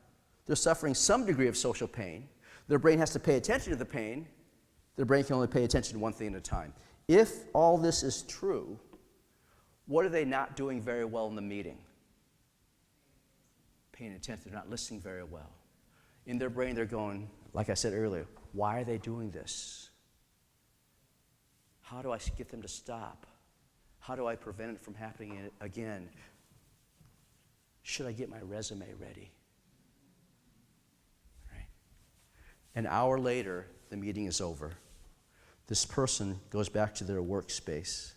F: They're suffering some degree of social pain. Their brain has to pay attention to the pain. Their brain can only pay attention to one thing at a time. If all this is true, what are they not doing very well in the meeting? Paying attention. They're not listening very well. In their brain, they're going, like I said earlier, why are they doing this? How do I get them to stop? How do I prevent it from happening again? Should I get my resume ready? Right. An hour later, the meeting is over. This person goes back to their workspace.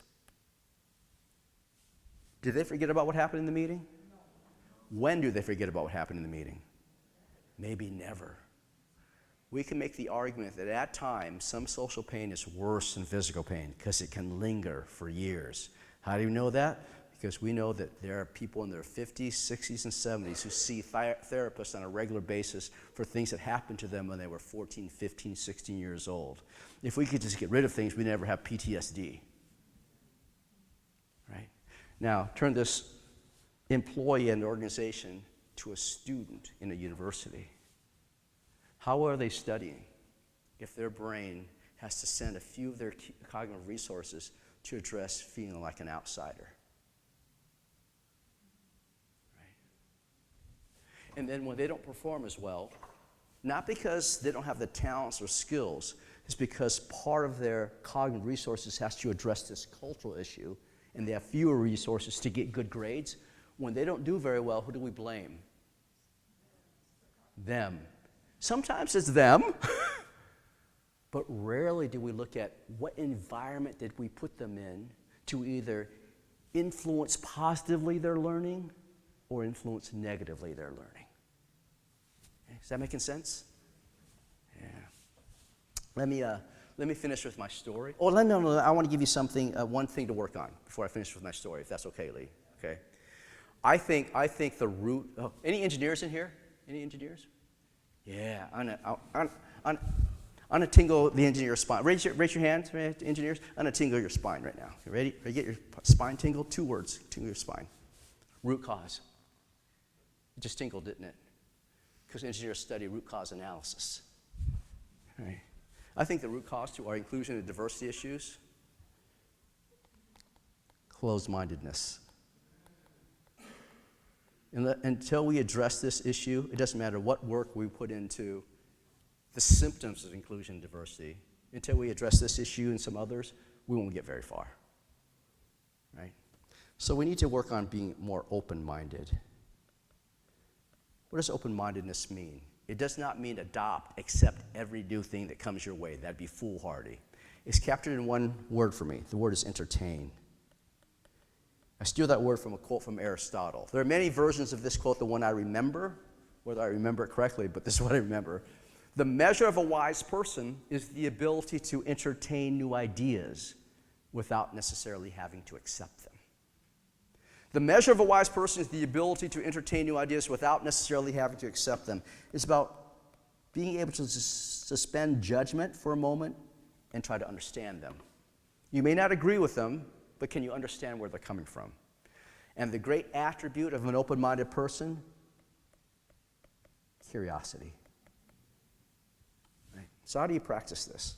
F: Did they forget about what happened in the meeting? No. When do they forget about what happened in the meeting? Maybe never. We can make the argument that at times, some social pain is worse than physical pain because it can linger for years. How do you know that? Because we know that there are people in their 50s, 60s, and 70s who see therapists on a regular basis for things that happened to them when they were 14, 15, 16 years old. If we could just get rid of things, we'd never have PTSD. Right? Now, turn this employee in an organization to a student in a university. How are they studying if their brain has to send a few of their cognitive resources to address feeling like an outsider? Right? And then when they don't perform as well, not because they don't have the talents or skills, it's because part of their cognitive resources has to address this cultural issue, and they have fewer resources to get good grades. When they don't do very well, who do we blame? Them. Sometimes it's them, but rarely do we look at what environment did we put them in to either influence positively their learning or influence negatively their learning. Okay, is that making sense? Yeah. Let me finish with my story. Oh, no, I want to give you something, one thing to work on before I finish with my story, if that's okay, Lee. Okay. I think the root. Oh, any engineers in here? Any engineers? Yeah, I'm gonna tingle the engineer's spine. Raise your hands, engineers. I'm gonna tingle your spine right now. You ready? Ready? Get your spine tingled. 2 words. Tingle your spine. Root cause. It just tingled, didn't it? Because engineers study root cause analysis. Right. I think the root cause to our inclusion and diversity issues, closed-mindedness. Until we address this issue, it doesn't matter what work we put into the symptoms of inclusion and diversity. Until we address this issue and some others, we won't get very far. Right? So we need to work on being more open-minded. What does open-mindedness mean? It does not mean accept every new thing that comes your way. That'd be foolhardy. It's captured in one word for me. The word is entertain. I steal that word from a quote from Aristotle. There are many versions of this quote, the one I remember, whether I remember it correctly, but this is what I remember. The measure of a wise person is the ability to entertain new ideas without necessarily having to accept them. The measure of a wise person is the ability to entertain new ideas without necessarily having to accept them. It's about being able to suspend judgment for a moment and try to understand them. You may not agree with them, but can you understand where they're coming from? And the great attribute of an open-minded person, curiosity. Right? So how do you practice this?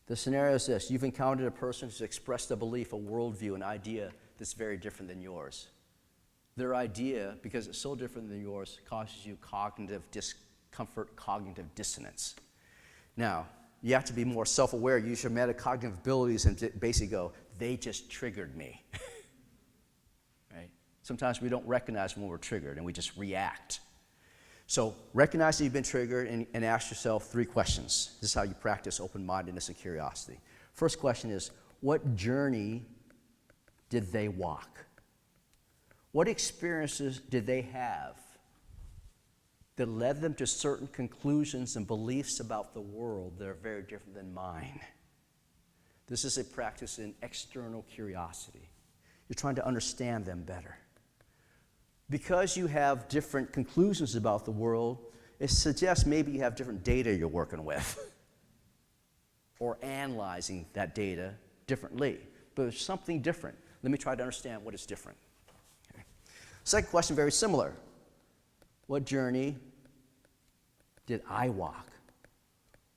F: The scenario is this. You've encountered a person who's expressed a belief, a worldview, an idea that's very different than yours. Their idea, because it's so different than yours, causes you cognitive discomfort, cognitive dissonance. Now, you have to be more self-aware, use your metacognitive abilities, and basically go, they just triggered me. Right? Sometimes we don't recognize when we're triggered, and we just react. So recognize that you've been triggered and ask yourself 3 questions. This is how you practice open-mindedness and curiosity. First question is, what journey did they walk? What experiences did they have that led them to certain conclusions and beliefs about the world that are very different than mine? This is a practice in external curiosity. You're trying to understand them better. Because you have different conclusions about the world, it suggests maybe you have different data you're working with or analyzing that data differently. But there's something different. Let me try to understand what is different. Okay. Second question, very similar. What journey did I walk?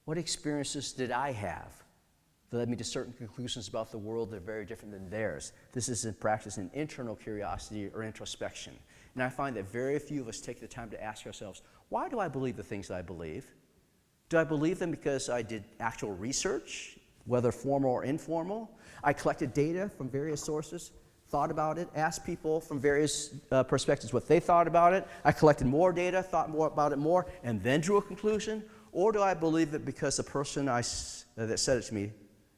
F: What experiences did I have that led me to certain conclusions about the world that are very different than theirs? This is in practice in internal curiosity or introspection. And I find that very few of us take the time to ask ourselves, why do I believe the things I believe? Do I believe them because I did actual research, whether formal or informal? I collected data from various sources, thought about it, asked people from various perspectives what they thought about it. I collected more data, thought more about it more, and then drew a conclusion? Or do I believe it because the person that said it to me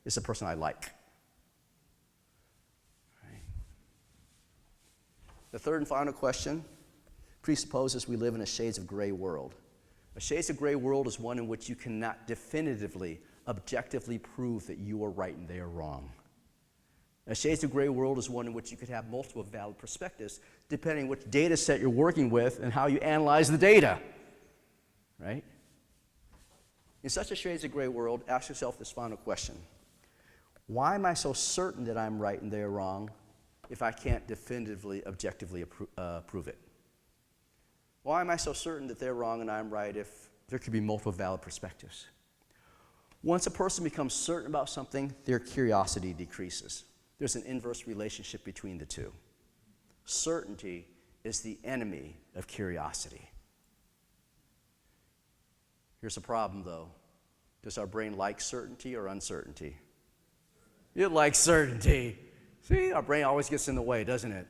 F: is the person I like? Right. The third and final question presupposes we live in a shades of gray world. A shades of gray world is one in which you cannot definitively, objectively prove that you are right and they are wrong. A shades of gray world is one in which you could have multiple valid perspectives depending which data set you're working with and how you analyze the data. Right? In such a shades of gray world, ask yourself this final question. Why am I so certain that I'm right and they're wrong if I can't definitively, objectively prove it? Why am I so certain that they're wrong and I'm right if there could be multiple valid perspectives? Once a person becomes certain about something, their curiosity decreases. There's an inverse relationship between the two. Certainty is the enemy of curiosity. Here's a problem, though. Does our brain like certainty or uncertainty? It likes certainty. See, our brain always gets in the way, doesn't it?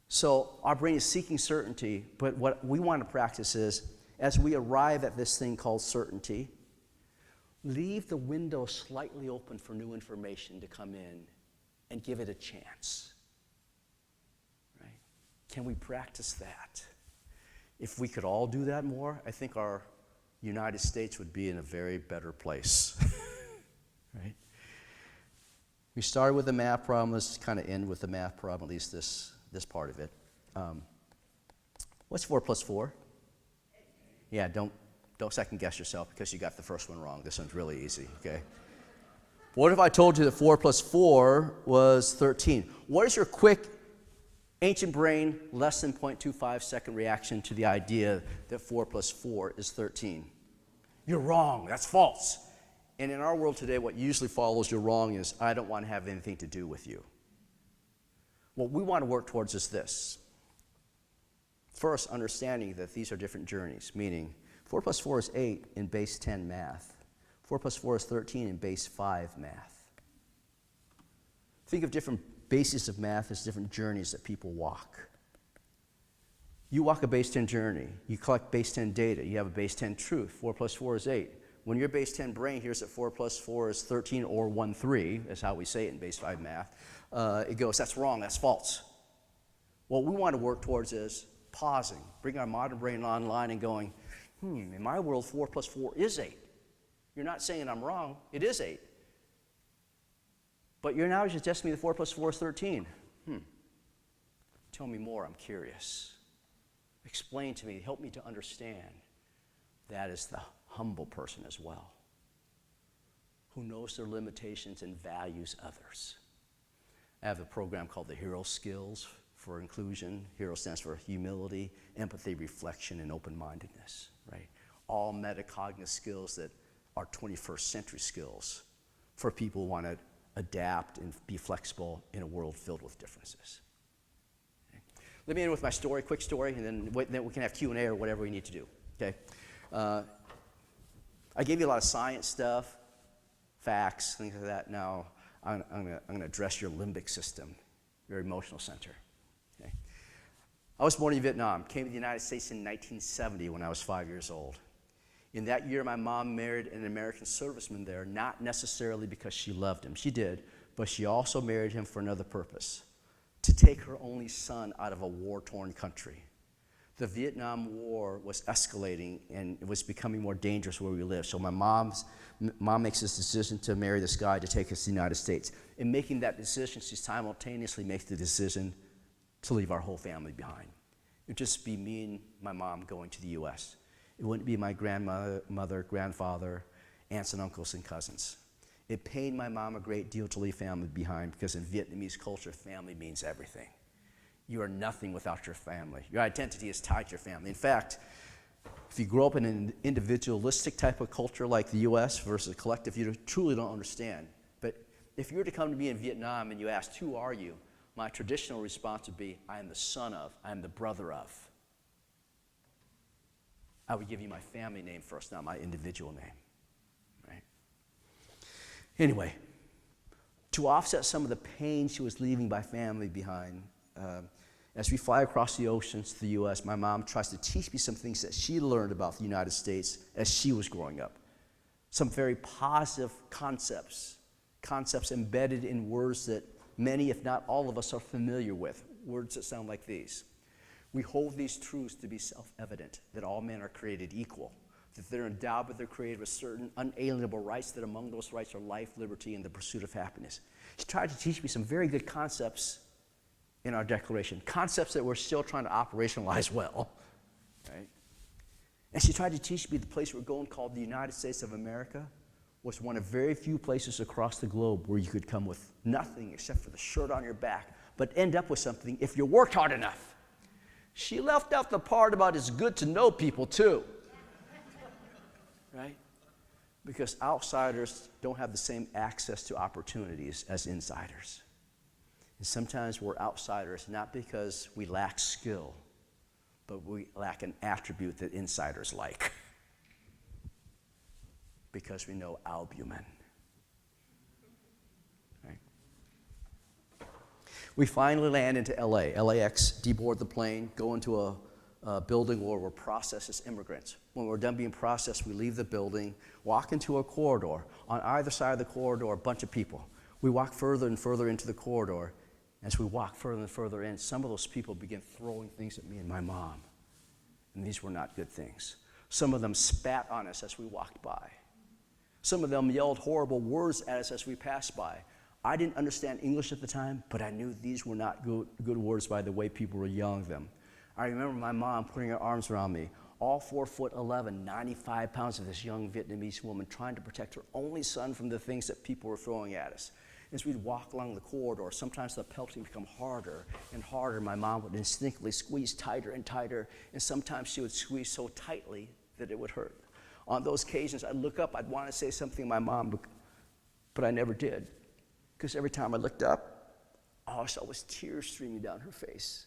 F: So our brain is seeking certainty, but what we want to practice is, as we arrive at this thing called certainty, leave the window slightly open for new information to come in and give it a chance. Right? Can we practice that? If we could all do that more, I think our United States would be in a very better place. Right? We started with the math problem. Let's kind of end with the math problem, at least this part of it. What's 4 plus 4? Yeah, don't second guess yourself because you got the first one wrong. This one's really easy, okay? What if I told you that 4 plus 4 was 13? What is your quick, ancient brain, less than 0.25 second reaction to the idea that 4 plus 4 is 13? You're wrong. That's false. And in our world today, what usually follows you're wrong is, I don't want to have anything to do with you. What we want to work towards is this. First, understanding that these are different journeys, meaning 4 plus 4 is 8 in base 10 math. 4 plus 4 is 13 in base 5 math. Think of different bases of math as different journeys that people walk. You walk a base 10 journey. You collect base 10 data. You have a base 10 truth. 4 plus 4 is 8. When your base 10 brain hears that 4 plus 4 is 13 or 1-3, is how we say it in base 5 math, it goes, that's wrong, that's false. What we want to work towards is pausing, bringing our modern brain online and going, in my world, 4 plus 4 is 8. You're not saying I'm wrong, it is 8. But you're now suggesting me that 4 plus 4 is 13. Tell me more, I'm curious. Explain to me, help me to understand. That is the humble person as well, who knows their limitations and values others. I have a program called the Hero Skills for inclusion. Hero stands for humility, empathy, reflection, and open-mindedness, right? All metacognitive skills that are 21st century skills for people who want to adapt and be flexible in a world filled with differences. Okay. Let me end with my story, quick story, and then we can have Q&A or whatever we need to do, okay? I gave you a lot of science stuff, facts, things like that. Now, I'm going to address your limbic system, your emotional center. Okay? I was born in Vietnam, came to the United States in 1970 when I was 5 years old. In that year, my mom married an American serviceman there, not necessarily because she loved him. She did, but she also married him for another purpose, to take her only son out of a war-torn country. The Vietnam War was escalating and it was becoming more dangerous where we lived. So my mom makes this decision to marry this guy to take us to the United States. In making that decision, she simultaneously makes the decision to leave our whole family behind. It would just be me and my mom going to the U.S. It wouldn't be my grandmother, grandfather, aunts and uncles and cousins. It pained my mom a great deal to leave family behind because in Vietnamese culture, family means everything. You are nothing without your family. Your identity is tied to your family. In fact, if you grow up in an individualistic type of culture like the U.S. versus a collective, you truly don't understand. But if you were to come to me in Vietnam and you asked, who are you? My traditional response would be, I am the son of, I am the brother of. I would give you my family name first, not my individual name. Right? Anyway, to offset some of the pain she was leaving my family behind, as we fly across the oceans to the U.S., my mom tries to teach me some things that she learned about the United States as she was growing up. Some very positive concepts embedded in words that many, if not all of us, are familiar with, words that sound like these. We hold these truths to be self-evident, that all men are created equal, that they're endowed with their Creator with certain unalienable rights, that among those rights are life, liberty, and the pursuit of happiness. She tried to teach me some very good concepts in our declaration, concepts that we're still trying to operationalize well, right? And she tried to teach me the place we're going, called the United States of America, was one of very few places across the globe where you could come with nothing except for the shirt on your back, but end up with something if you worked hard enough. She left out the part about it's good to know people too, right? Because outsiders don't have the same access to opportunities as insiders. And sometimes we're outsiders not because we lack skill, but we lack an attribute that insiders like. Because we know albumin. Right? We finally land into LA. LAX, deboard the plane, go into a building where we're processed as immigrants. When we're done being processed, we leave the building, walk into a corridor. On either side of the corridor, a bunch of people. We walk further and further into the corridor. As we walk further and further in, some of those people begin throwing things at me and my mom. And these were not good things. Some of them spat on us as we walked by. Some of them yelled horrible words at us as we passed by. I didn't understand English at the time, but I knew these were not good words by the way people were yelling them. I remember my mom putting her arms around me, all 4'11", 95 pounds of this young Vietnamese woman trying to protect her only son from the things that people were throwing at us. As we'd walk along the corridor, sometimes the pelting would become harder and harder. My mom would instinctively squeeze tighter and tighter, and sometimes she would squeeze so tightly that it would hurt. On those occasions, I'd look up, I'd want to say something to my mom, but I never did. Because every time I looked up, all I saw was tears streaming down her face.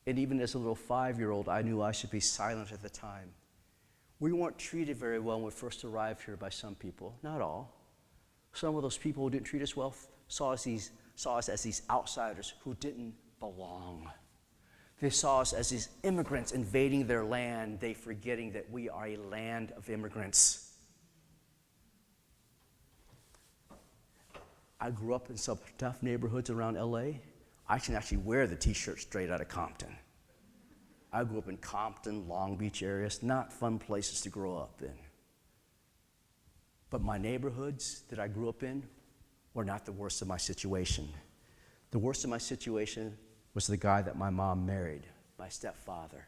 F: And even as a little 5-year-old, I knew I should be silent at the time. We weren't treated very well when we first arrived here by some people, not all. Some of those people who didn't treat us well saw us as these outsiders who didn't belong. They saw us as these immigrants invading their land, they forgetting that we are a land of immigrants. I grew up in some tough neighborhoods around LA. I can actually wear the t-shirt straight out of Compton. I grew up in Compton, Long Beach areas, not fun places to grow up in. But my neighborhoods that I grew up in were not the worst of my situation. The worst of my situation was the guy that my mom married, my stepfather,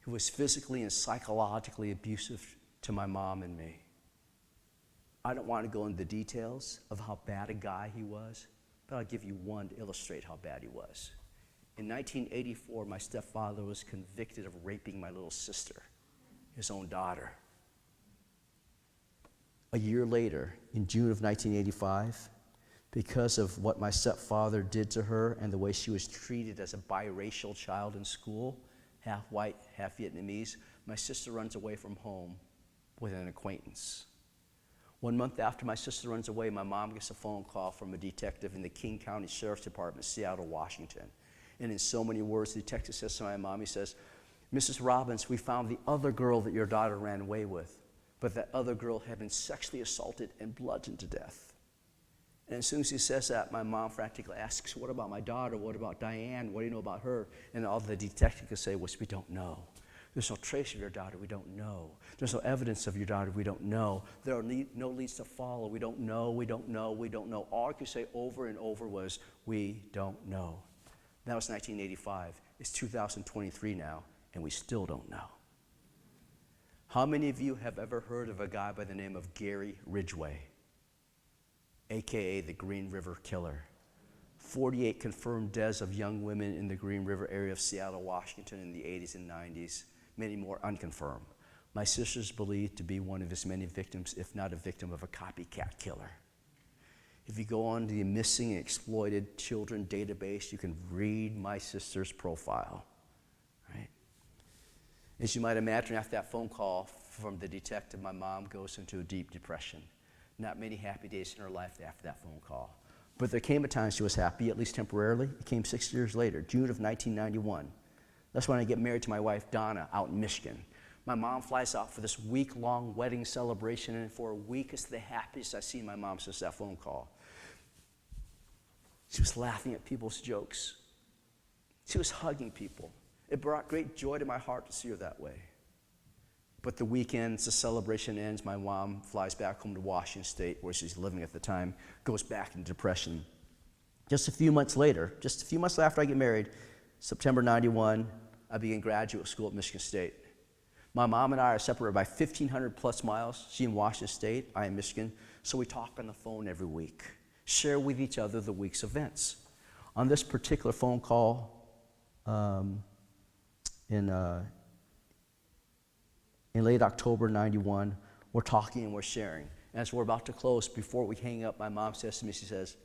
F: who was physically and psychologically abusive to my mom and me. I don't want to go into the details of how bad a guy he was, but I'll give you one to illustrate how bad he was. In 1984, my stepfather was convicted of raping my little sister, his own daughter. A year later, in June of 1985, because of what my stepfather did to her and the way she was treated as a biracial child in school, half white, half Vietnamese, my sister runs away from home with an acquaintance. 1 month after my sister runs away, my mom gets a phone call from a detective in the King County Sheriff's Department, Seattle, Washington. And in so many words, the detective says to my mom, he says, "Mrs. Robbins, we found the other girl that your daughter ran away with, but that other girl had been sexually assaulted and bludgeoned to death." And as soon as he says that, my mom frantically asks, "What about my daughter? What about Diane? What do you know about her?" And all the detective can say was, "We don't know. There's no trace of your daughter. We don't know. There's no evidence of your daughter. We don't know. There are no leads to follow. We don't know. We don't know. We don't know." All I could say over and over was, "We don't know." That was 1985. It's 2023 now, and we still don't know. How many of you have ever heard of a guy by the name of Gary Ridgway, AKA the Green River Killer? 48 confirmed deaths of young women in the Green River area of Seattle, Washington in the 80s and 90s, many more unconfirmed. My sister's believed to be one of his many victims, if not a victim of a copycat killer. If you go on to the Missing and Exploited Children database, you can read my sister's profile, right? As you might imagine, after that phone call from the detective, my mom goes into a deep depression. Not many happy days in her life after that phone call. But there came a time she was happy, at least temporarily. It came 6 years later, June of 1991. That's when I get married to my wife, Donna, out in Michigan. My mom flies out for this week-long wedding celebration, and for a week, it's the happiest I've seen my mom since that phone call. She was laughing at people's jokes. She was hugging people. It brought great joy to my heart to see her that way. But the weekend, the celebration ends, my mom flies back home to Washington State, where she's living at the time, goes back into depression. Just a few months after I get married, September 91, I begin graduate school at Michigan State. My mom and I are separated by 1,500 plus miles. She in Washington State, I in Michigan. So we talk on the phone every week, share with each other the week's events. On this particular phone call, in late October 91, we're talking and we're sharing. And as we're about to close, before we hang up, my mom says to me, she says,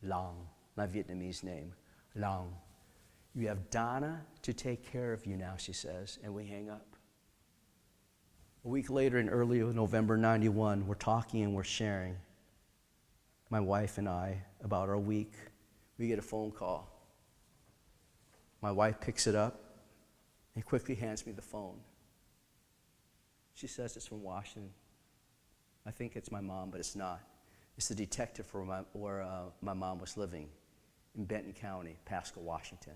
F: "Long," my Vietnamese name, "Long. You have Donna to take care of you now," she says, and we hang up. A week later, in early November 91, we're talking and we're sharing, my wife and I, about our week. We get a phone call. My wife picks it up and quickly hands me the phone. She says it's from Washington. I think it's my mom, but it's not. It's the detective where my mom was living in Benton County, Pasco, Washington.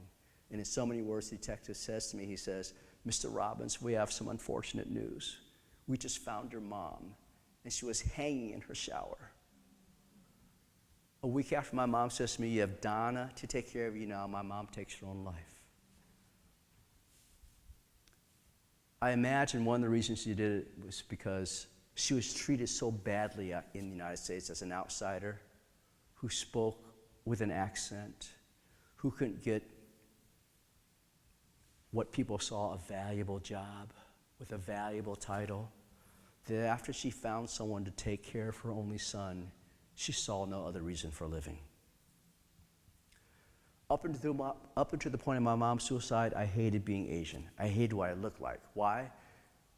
F: And in so many words, the detective says to me, he says, "Mr. Robbins, we have some unfortunate news. We just found your mom, and she was hanging in her shower." A week after my mom says to me, you have Donna to take care of you now, my mom takes her own life. I imagine one of the reasons she did it was because she was treated so badly in the United States as an outsider who spoke with an accent, who couldn't get what people saw a valuable job with a valuable title, that after she found someone to take care of her only son, she saw no other reason for living. Up until the point of my mom's suicide, I hated being Asian. I hated what I looked like. Why?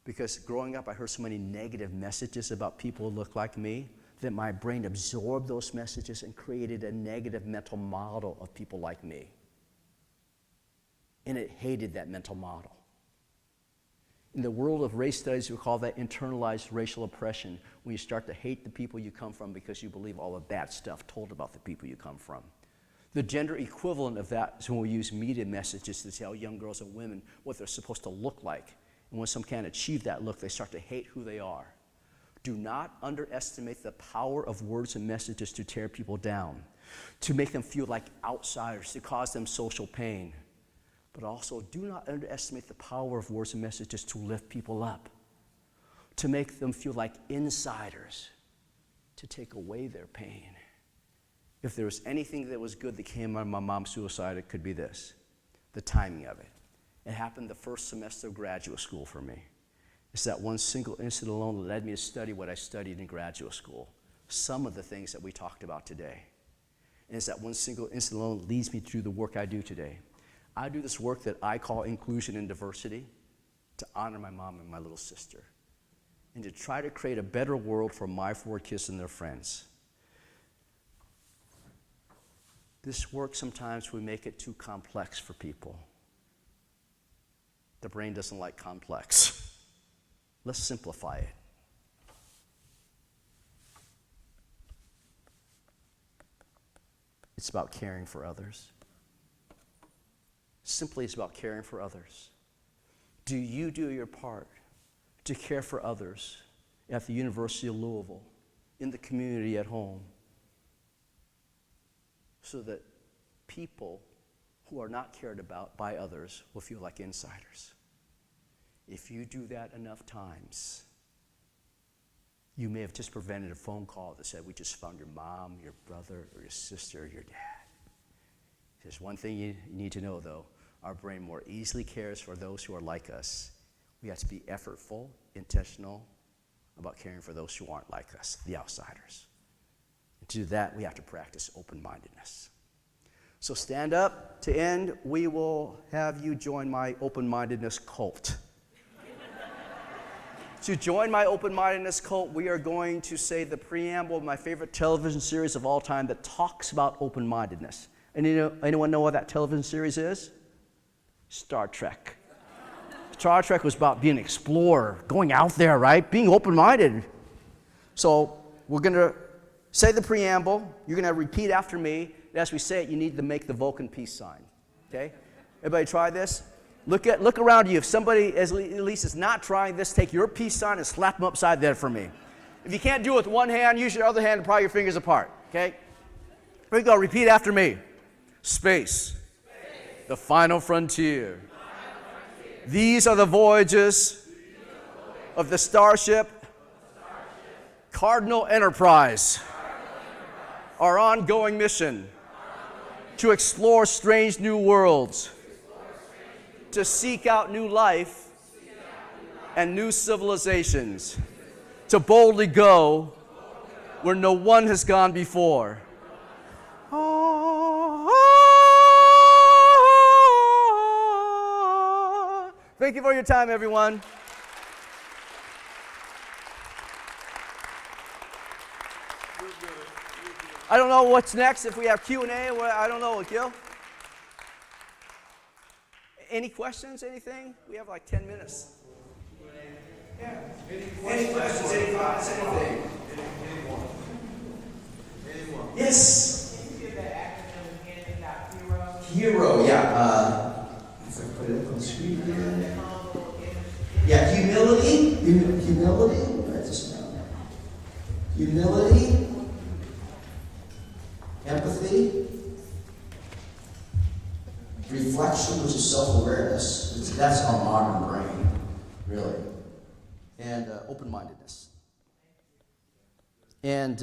F: Because growing up, I heard so many negative messages about people who looked like me that my brain absorbed those messages and created a negative mental model of people like me. And it hated that mental model. In the world of race studies, we call that internalized racial oppression, when you start to hate the people you come from because you believe all the bad stuff told about the people you come from. The gender equivalent of that is when we use media messages to tell young girls and women what they're supposed to look like. And when some can't achieve that look, they start to hate who they are. Do not underestimate the power of words and messages to tear people down, to make them feel like outsiders, to cause them social pain. But also, do not underestimate the power of words and messages to lift people up, to make them feel like insiders, to take away their pain. If there was anything that was good that came out of my mom's suicide, it could be this, the timing of it. It happened the first semester of graduate school for me. It's that one single incident alone that led me to study what I studied in graduate school, some of the things that we talked about today. And it's that one single incident alone that leads me through the work I do today. I do this work that I call inclusion and diversity to honor my mom and my little sister, and to try to create a better world for my 4 kids and their friends. This work, sometimes we make it too complex for people. The brain doesn't like complex. Let's simplify it. It's about caring for others. Simply, it's about caring for others. Do you do your part to care for others at the University of Louisville, in the community at home, so that people who are not cared about by others will feel like insiders? If you do that enough times, you may have just prevented a phone call that said, we just found your mom, your brother, or your sister, or your dad. There's one thing you need to know, though. Our brain more easily cares for those who are like us. We have to be effortful, intentional about caring for those who aren't like us, the outsiders. And to do that, we have to practice open-mindedness. So stand up. To end, we will have you join my open-mindedness cult. To join my open-mindedness cult, we are going to say the preamble of my favorite television series of all time that talks about open-mindedness. And anyone know what that television series is? Star Trek. Star Trek was about being an explorer, going out there, right? Being open-minded. So we're going to say the preamble. You're going to repeat after me. As we say it, you need to make the Vulcan peace sign. Okay? Everybody try this? Look around you. If somebody at least is not trying this, take your peace sign and slap them upside there for me. If you can't do it with one hand, use your other hand and pry your fingers apart. Okay? Here we go. Repeat after me. Space. The final frontier. These are the voyages of the starship Cardinal Enterprise. Our ongoing mission to explore strange new worlds, to seek out new life and new civilizations, to boldly go where no one has gone before. Thank you for your time, everyone. I don't know what's next, if we have Q&A, I don't know, Gil. Any questions, anything? We have like 10 minutes. Yeah. Any questions, any thoughts, anything? Anyone? Yes.
G: Can you give that acronym again about hero?
F: Hero, yeah. If I put it up on the screen again. Yeah, humility. Humility. Write this down. Humility. self-awareness. That's our modern brain, really. And open-mindedness. And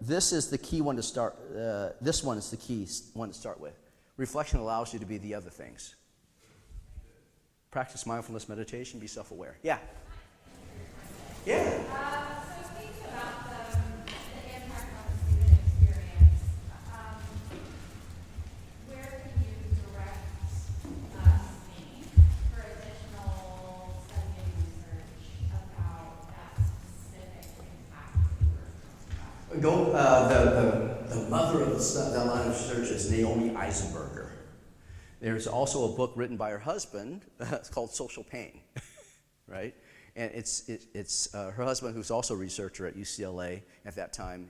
F: this is the key one to start. This one is the key one to start with. Reflection allows you to be the other things. Practice mindfulness meditation, be self-aware. Yeah. Yeah.
H: So thinking about the impact on the student experience, where can you direct us for additional study and research about that specific impact that you were talking about?
F: The mother of that line of research is Naomi Eisenberger. There's also a book written by her husband. It's called Social Pain, right? And it's her husband, who's also a researcher at UCLA at that time.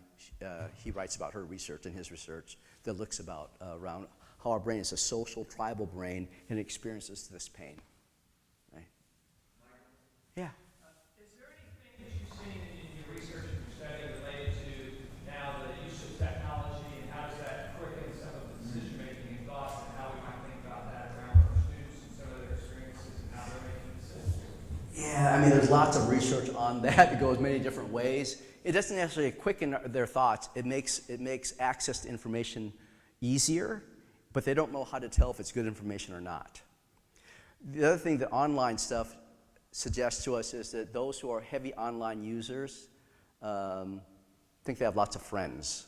F: He writes about her research and his research that looks about around how our brain is a social, tribal brain and experiences this pain. Right? Yeah.
I: Is there anything that you've seen in your research and your study related to now the use of technology, and how does that quicken some of the decision making and thoughts, and how we might think about that around our students and some of their experiences and how they're making decisions?
F: Yeah, I mean, there's lots of research on that. It goes many different ways. It doesn't necessarily quicken their thoughts. It makes access to information easier, but they don't know how to tell if it's good information or not. The other thing that online stuff suggests to us is that those who are heavy online users think they have lots of friends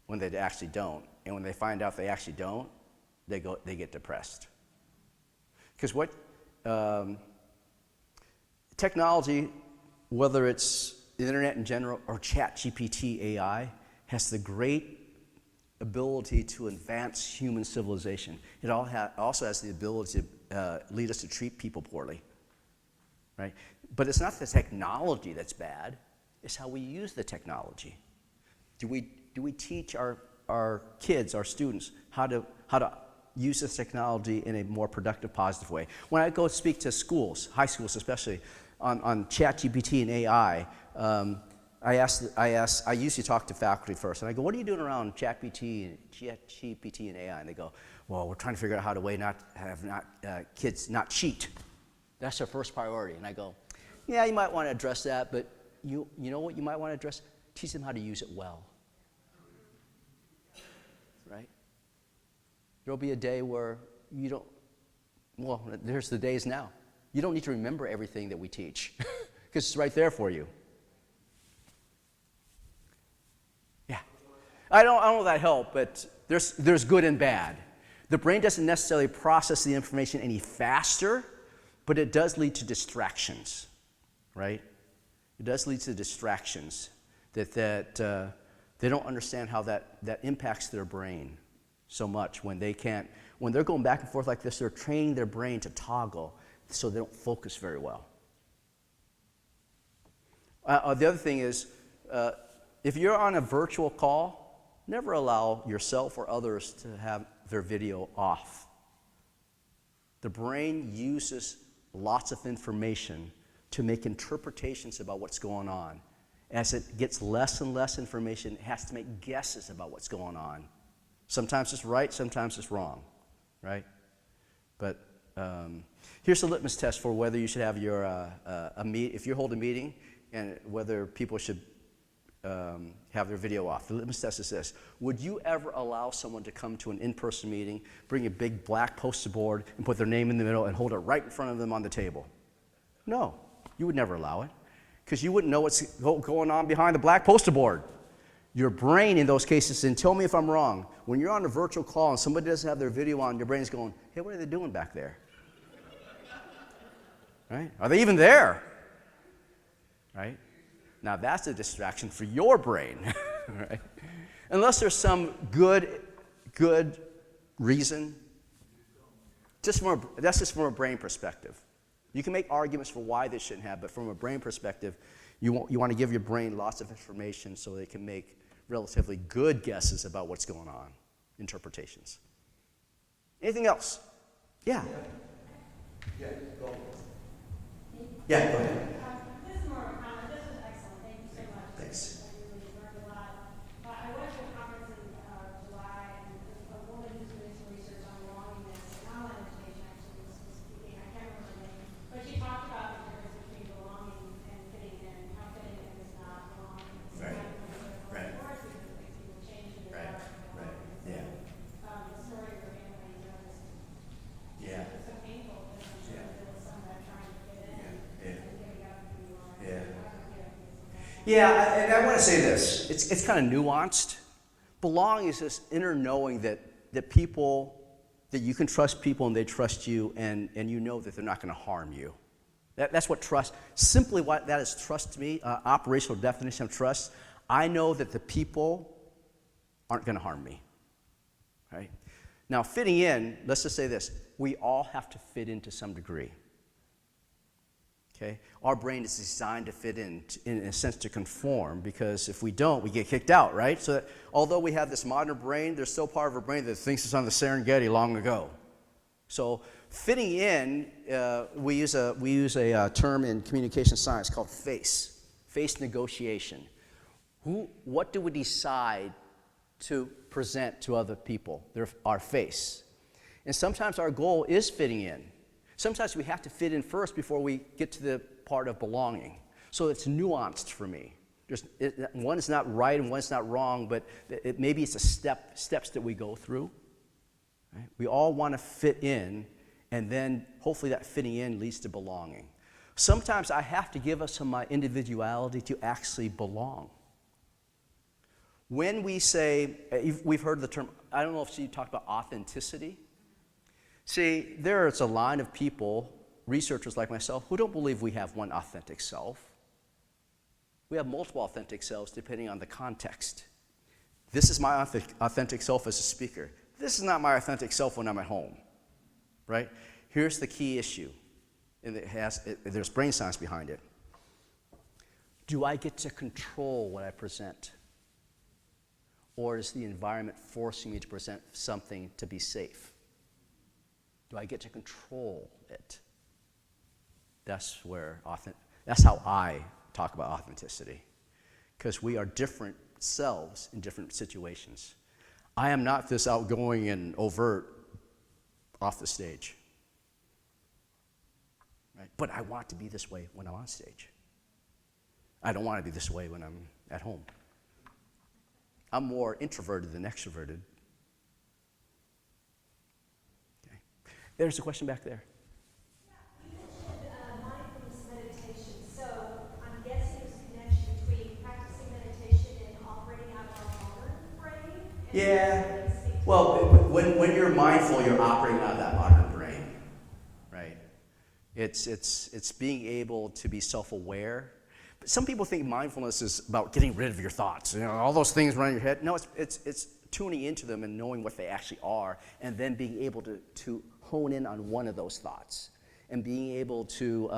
F: when they actually don't. And when they find out they actually don't, they get depressed. Because what technology, whether it's the internet in general or ChatGPT AI, has the great ability to advance human civilization. It also has the ability to lead us to treat people poorly, right? But it's not the technology that's bad, it's how we use the technology. Do we teach our kids, our students, how to use this technology in a more productive, positive way? When I go speak to schools, high schools especially, on ChatGPT and AI, I usually talk to faculty first, and I go, what are you doing around ChatGPT and AI? And they go, well, we're trying to figure out how to kids not cheat. That's our first priority. And I go, yeah, you might want to address that, but you know what you might want to address? Teach them how to use it well, right? There'll be a day where you don't, well, there's the days now. You don't need to remember everything that we teach because it's right there for you. Yeah. I don't know if that helped, but there's good and bad. The brain doesn't necessarily process the information any faster, but it does lead to distractions, right? It does lead to distractions that they don't understand how that impacts their brain so much when they're going back and forth like this, they're training their brain to toggle so they don't focus very well. The other thing is, if you're on a virtual call, never allow yourself or others to have their video off. The brain uses lots of information to make interpretations about what's going on. As it gets less and less information, it has to make guesses about what's going on. Sometimes it's right, sometimes it's wrong, right? But here's a litmus test for whether you should have if you hold a meeting, and whether people should have their video off. The litmus test is this: would you ever allow someone to come to an in-person meeting, bring a big black poster board, and put their name in the middle and hold it right in front of them on the table? No, you would never allow it, because you wouldn't know what's going on behind the black poster board. Your brain in those cases, and tell me if I'm wrong, when you're on a virtual call and somebody doesn't have their video on, your brain is going, hey, what are they doing back there? Right? Are they even there? Right? Now that's a distraction for your brain, right? Unless there's some good reason. That's just from a brain perspective. You can make arguments for why they shouldn't have, but from a brain perspective, you want to give your brain lots of information so they can make relatively good guesses about what's going on, interpretations. Anything else? Yeah. Yeah, go ahead. Yeah, go ahead.
H: This is more of a comment. This was excellent. Thank you so much.
F: Thanks.
H: I really learned a lot. I went to a conference in July, and a woman who's doing some research on belongingness and online education
F: Yeah, and I want to say this. It's kind of nuanced. Belong is this inner knowing that people, that you can trust people and they trust you, and you know that they're not going to harm you. That's what trust, simply what that is trust to me, operational definition of trust. I know that the people aren't going to harm me, right? Now, fitting in, let's just say this. We all have to fit in to some degree, okay? Our brain is designed to fit in a sense, to conform, because if we don't, we get kicked out, right? So that although we have this modern brain, there's still part of our brain that thinks it's on the Serengeti long ago. So fitting in, we use a term in communication science called face negotiation. What do we decide to present to other people? Our face. And sometimes our goal is fitting in. Sometimes we have to fit in first before we get to the part of belonging. So it's nuanced for me. One is not right and one is not wrong, but maybe it's steps that we go through. Right? We all want to fit in, and then hopefully that fitting in leads to belonging. Sometimes I have to give up some of my individuality to actually belong. When we say, we've heard the term, I don't know if you talked about authenticity. See, there's a line of people, researchers like myself, who don't believe we have one authentic self. We have multiple authentic selves depending on the context. This is my authentic self as a speaker. This is not my authentic self when I'm at home, right? Here's the key issue, and there's brain science behind it. Do I get to control what I present? Or is the environment forcing me to present something to be safe? Do I get to control it? That's how I talk about authenticity. Because we are different selves in different situations. I am not this outgoing and overt off the stage. Right? But I want to be this way when I'm on stage. I don't want to be this way when I'm at home. I'm more introverted than extroverted. Okay. There's a question back there.
H: You mentioned mindfulness meditation, so I'm guessing there's a connection between practicing meditation and operating out of our modern brain.
F: Yeah. Well, when you're mindful, you're operating out of that modern brain, right? It's being able to be self-aware. But some people think mindfulness is about getting rid of your thoughts. You know, all those things running in your head. No, it's tuning into them and knowing what they actually are, and then being able to hone in on one of those thoughts, and being able to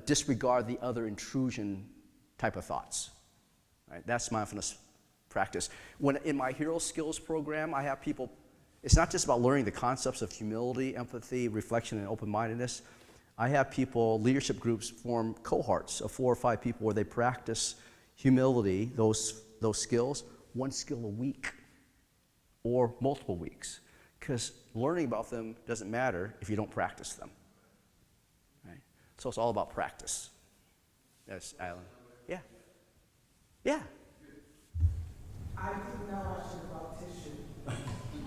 F: disregard the other intrusion type of thoughts. Right? That's mindfulness practice. When in my Hero Skills program, I have people. It's not just about learning the concepts of humility, empathy, reflection, and open-mindedness. I have people, leadership groups form cohorts of 4 or 5 people where they practice humility, those skills, 1 skill a week or multiple weeks. Because learning about them doesn't matter if you don't practice them. Right? So it's all about practice. Yes, Alan. Yeah. Yeah.
G: I didn't know I should about tissue.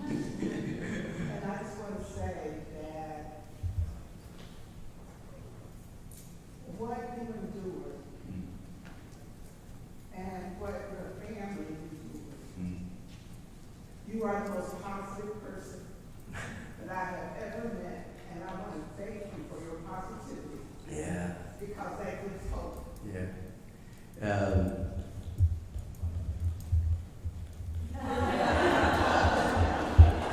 G: And I just want to say that what you endure and what your family endures, you are the most positive person that I have ever met, and I want to thank you for your positivity.
F: Yeah.
G: Because that gives hope.
F: Yeah.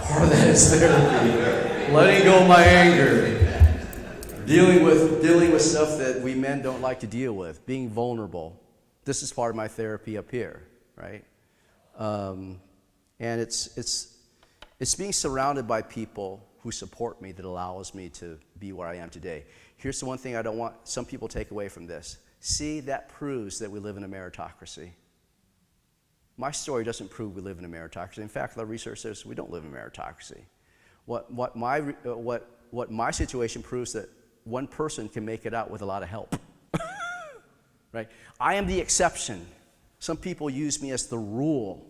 F: Part of that is therapy. Letting go of my anger. Dealing with stuff that we men don't like to deal with. Being vulnerable. This is part of my therapy up here, right? And it's being surrounded by people who support me that allows me to be where I am today. Here's the one thing I don't want some people to take away from this. See, that proves that we live in a meritocracy. My story doesn't prove we live in a meritocracy. In fact, the research says we don't live in a meritocracy. What my situation proves that one person can make it out with a lot of help. Right? I am the exception. Some people use me as the rule.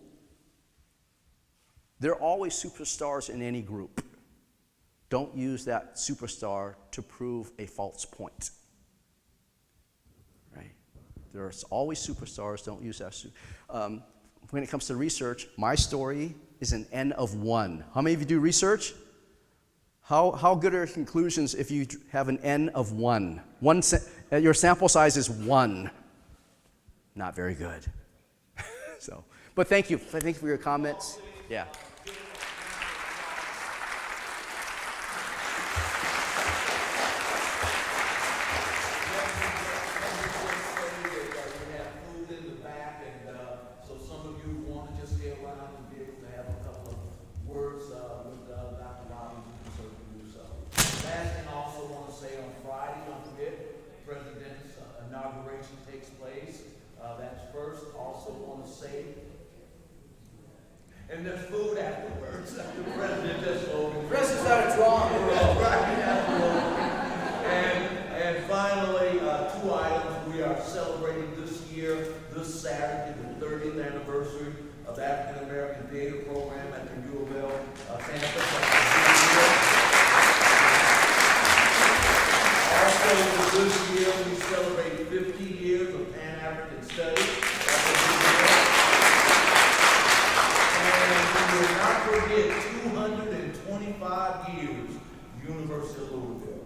F: There are always superstars in any group. Don't use that superstar to prove a false point. Right? There's always superstars. Don't use that. When it comes to research, my story is an N of 1. How many of you do research? How good are your conclusions if you have an N of 1? Your sample size is 1. Not very good. So, but thank you. Thank you for your comments. Yeah.
D: Inauguration takes place. That's first. Also want to say, and there's food afterwards. The president just opened.
F: President's out of drawing.
D: And finally, 2 items. We are celebrating this year, this Saturday, the 30th anniversary of the African American Theater Program at the U of L campus. Also, this year, we celebrate 50 years of Pan-African studies. And we will not forget 225 years, University of Louisville.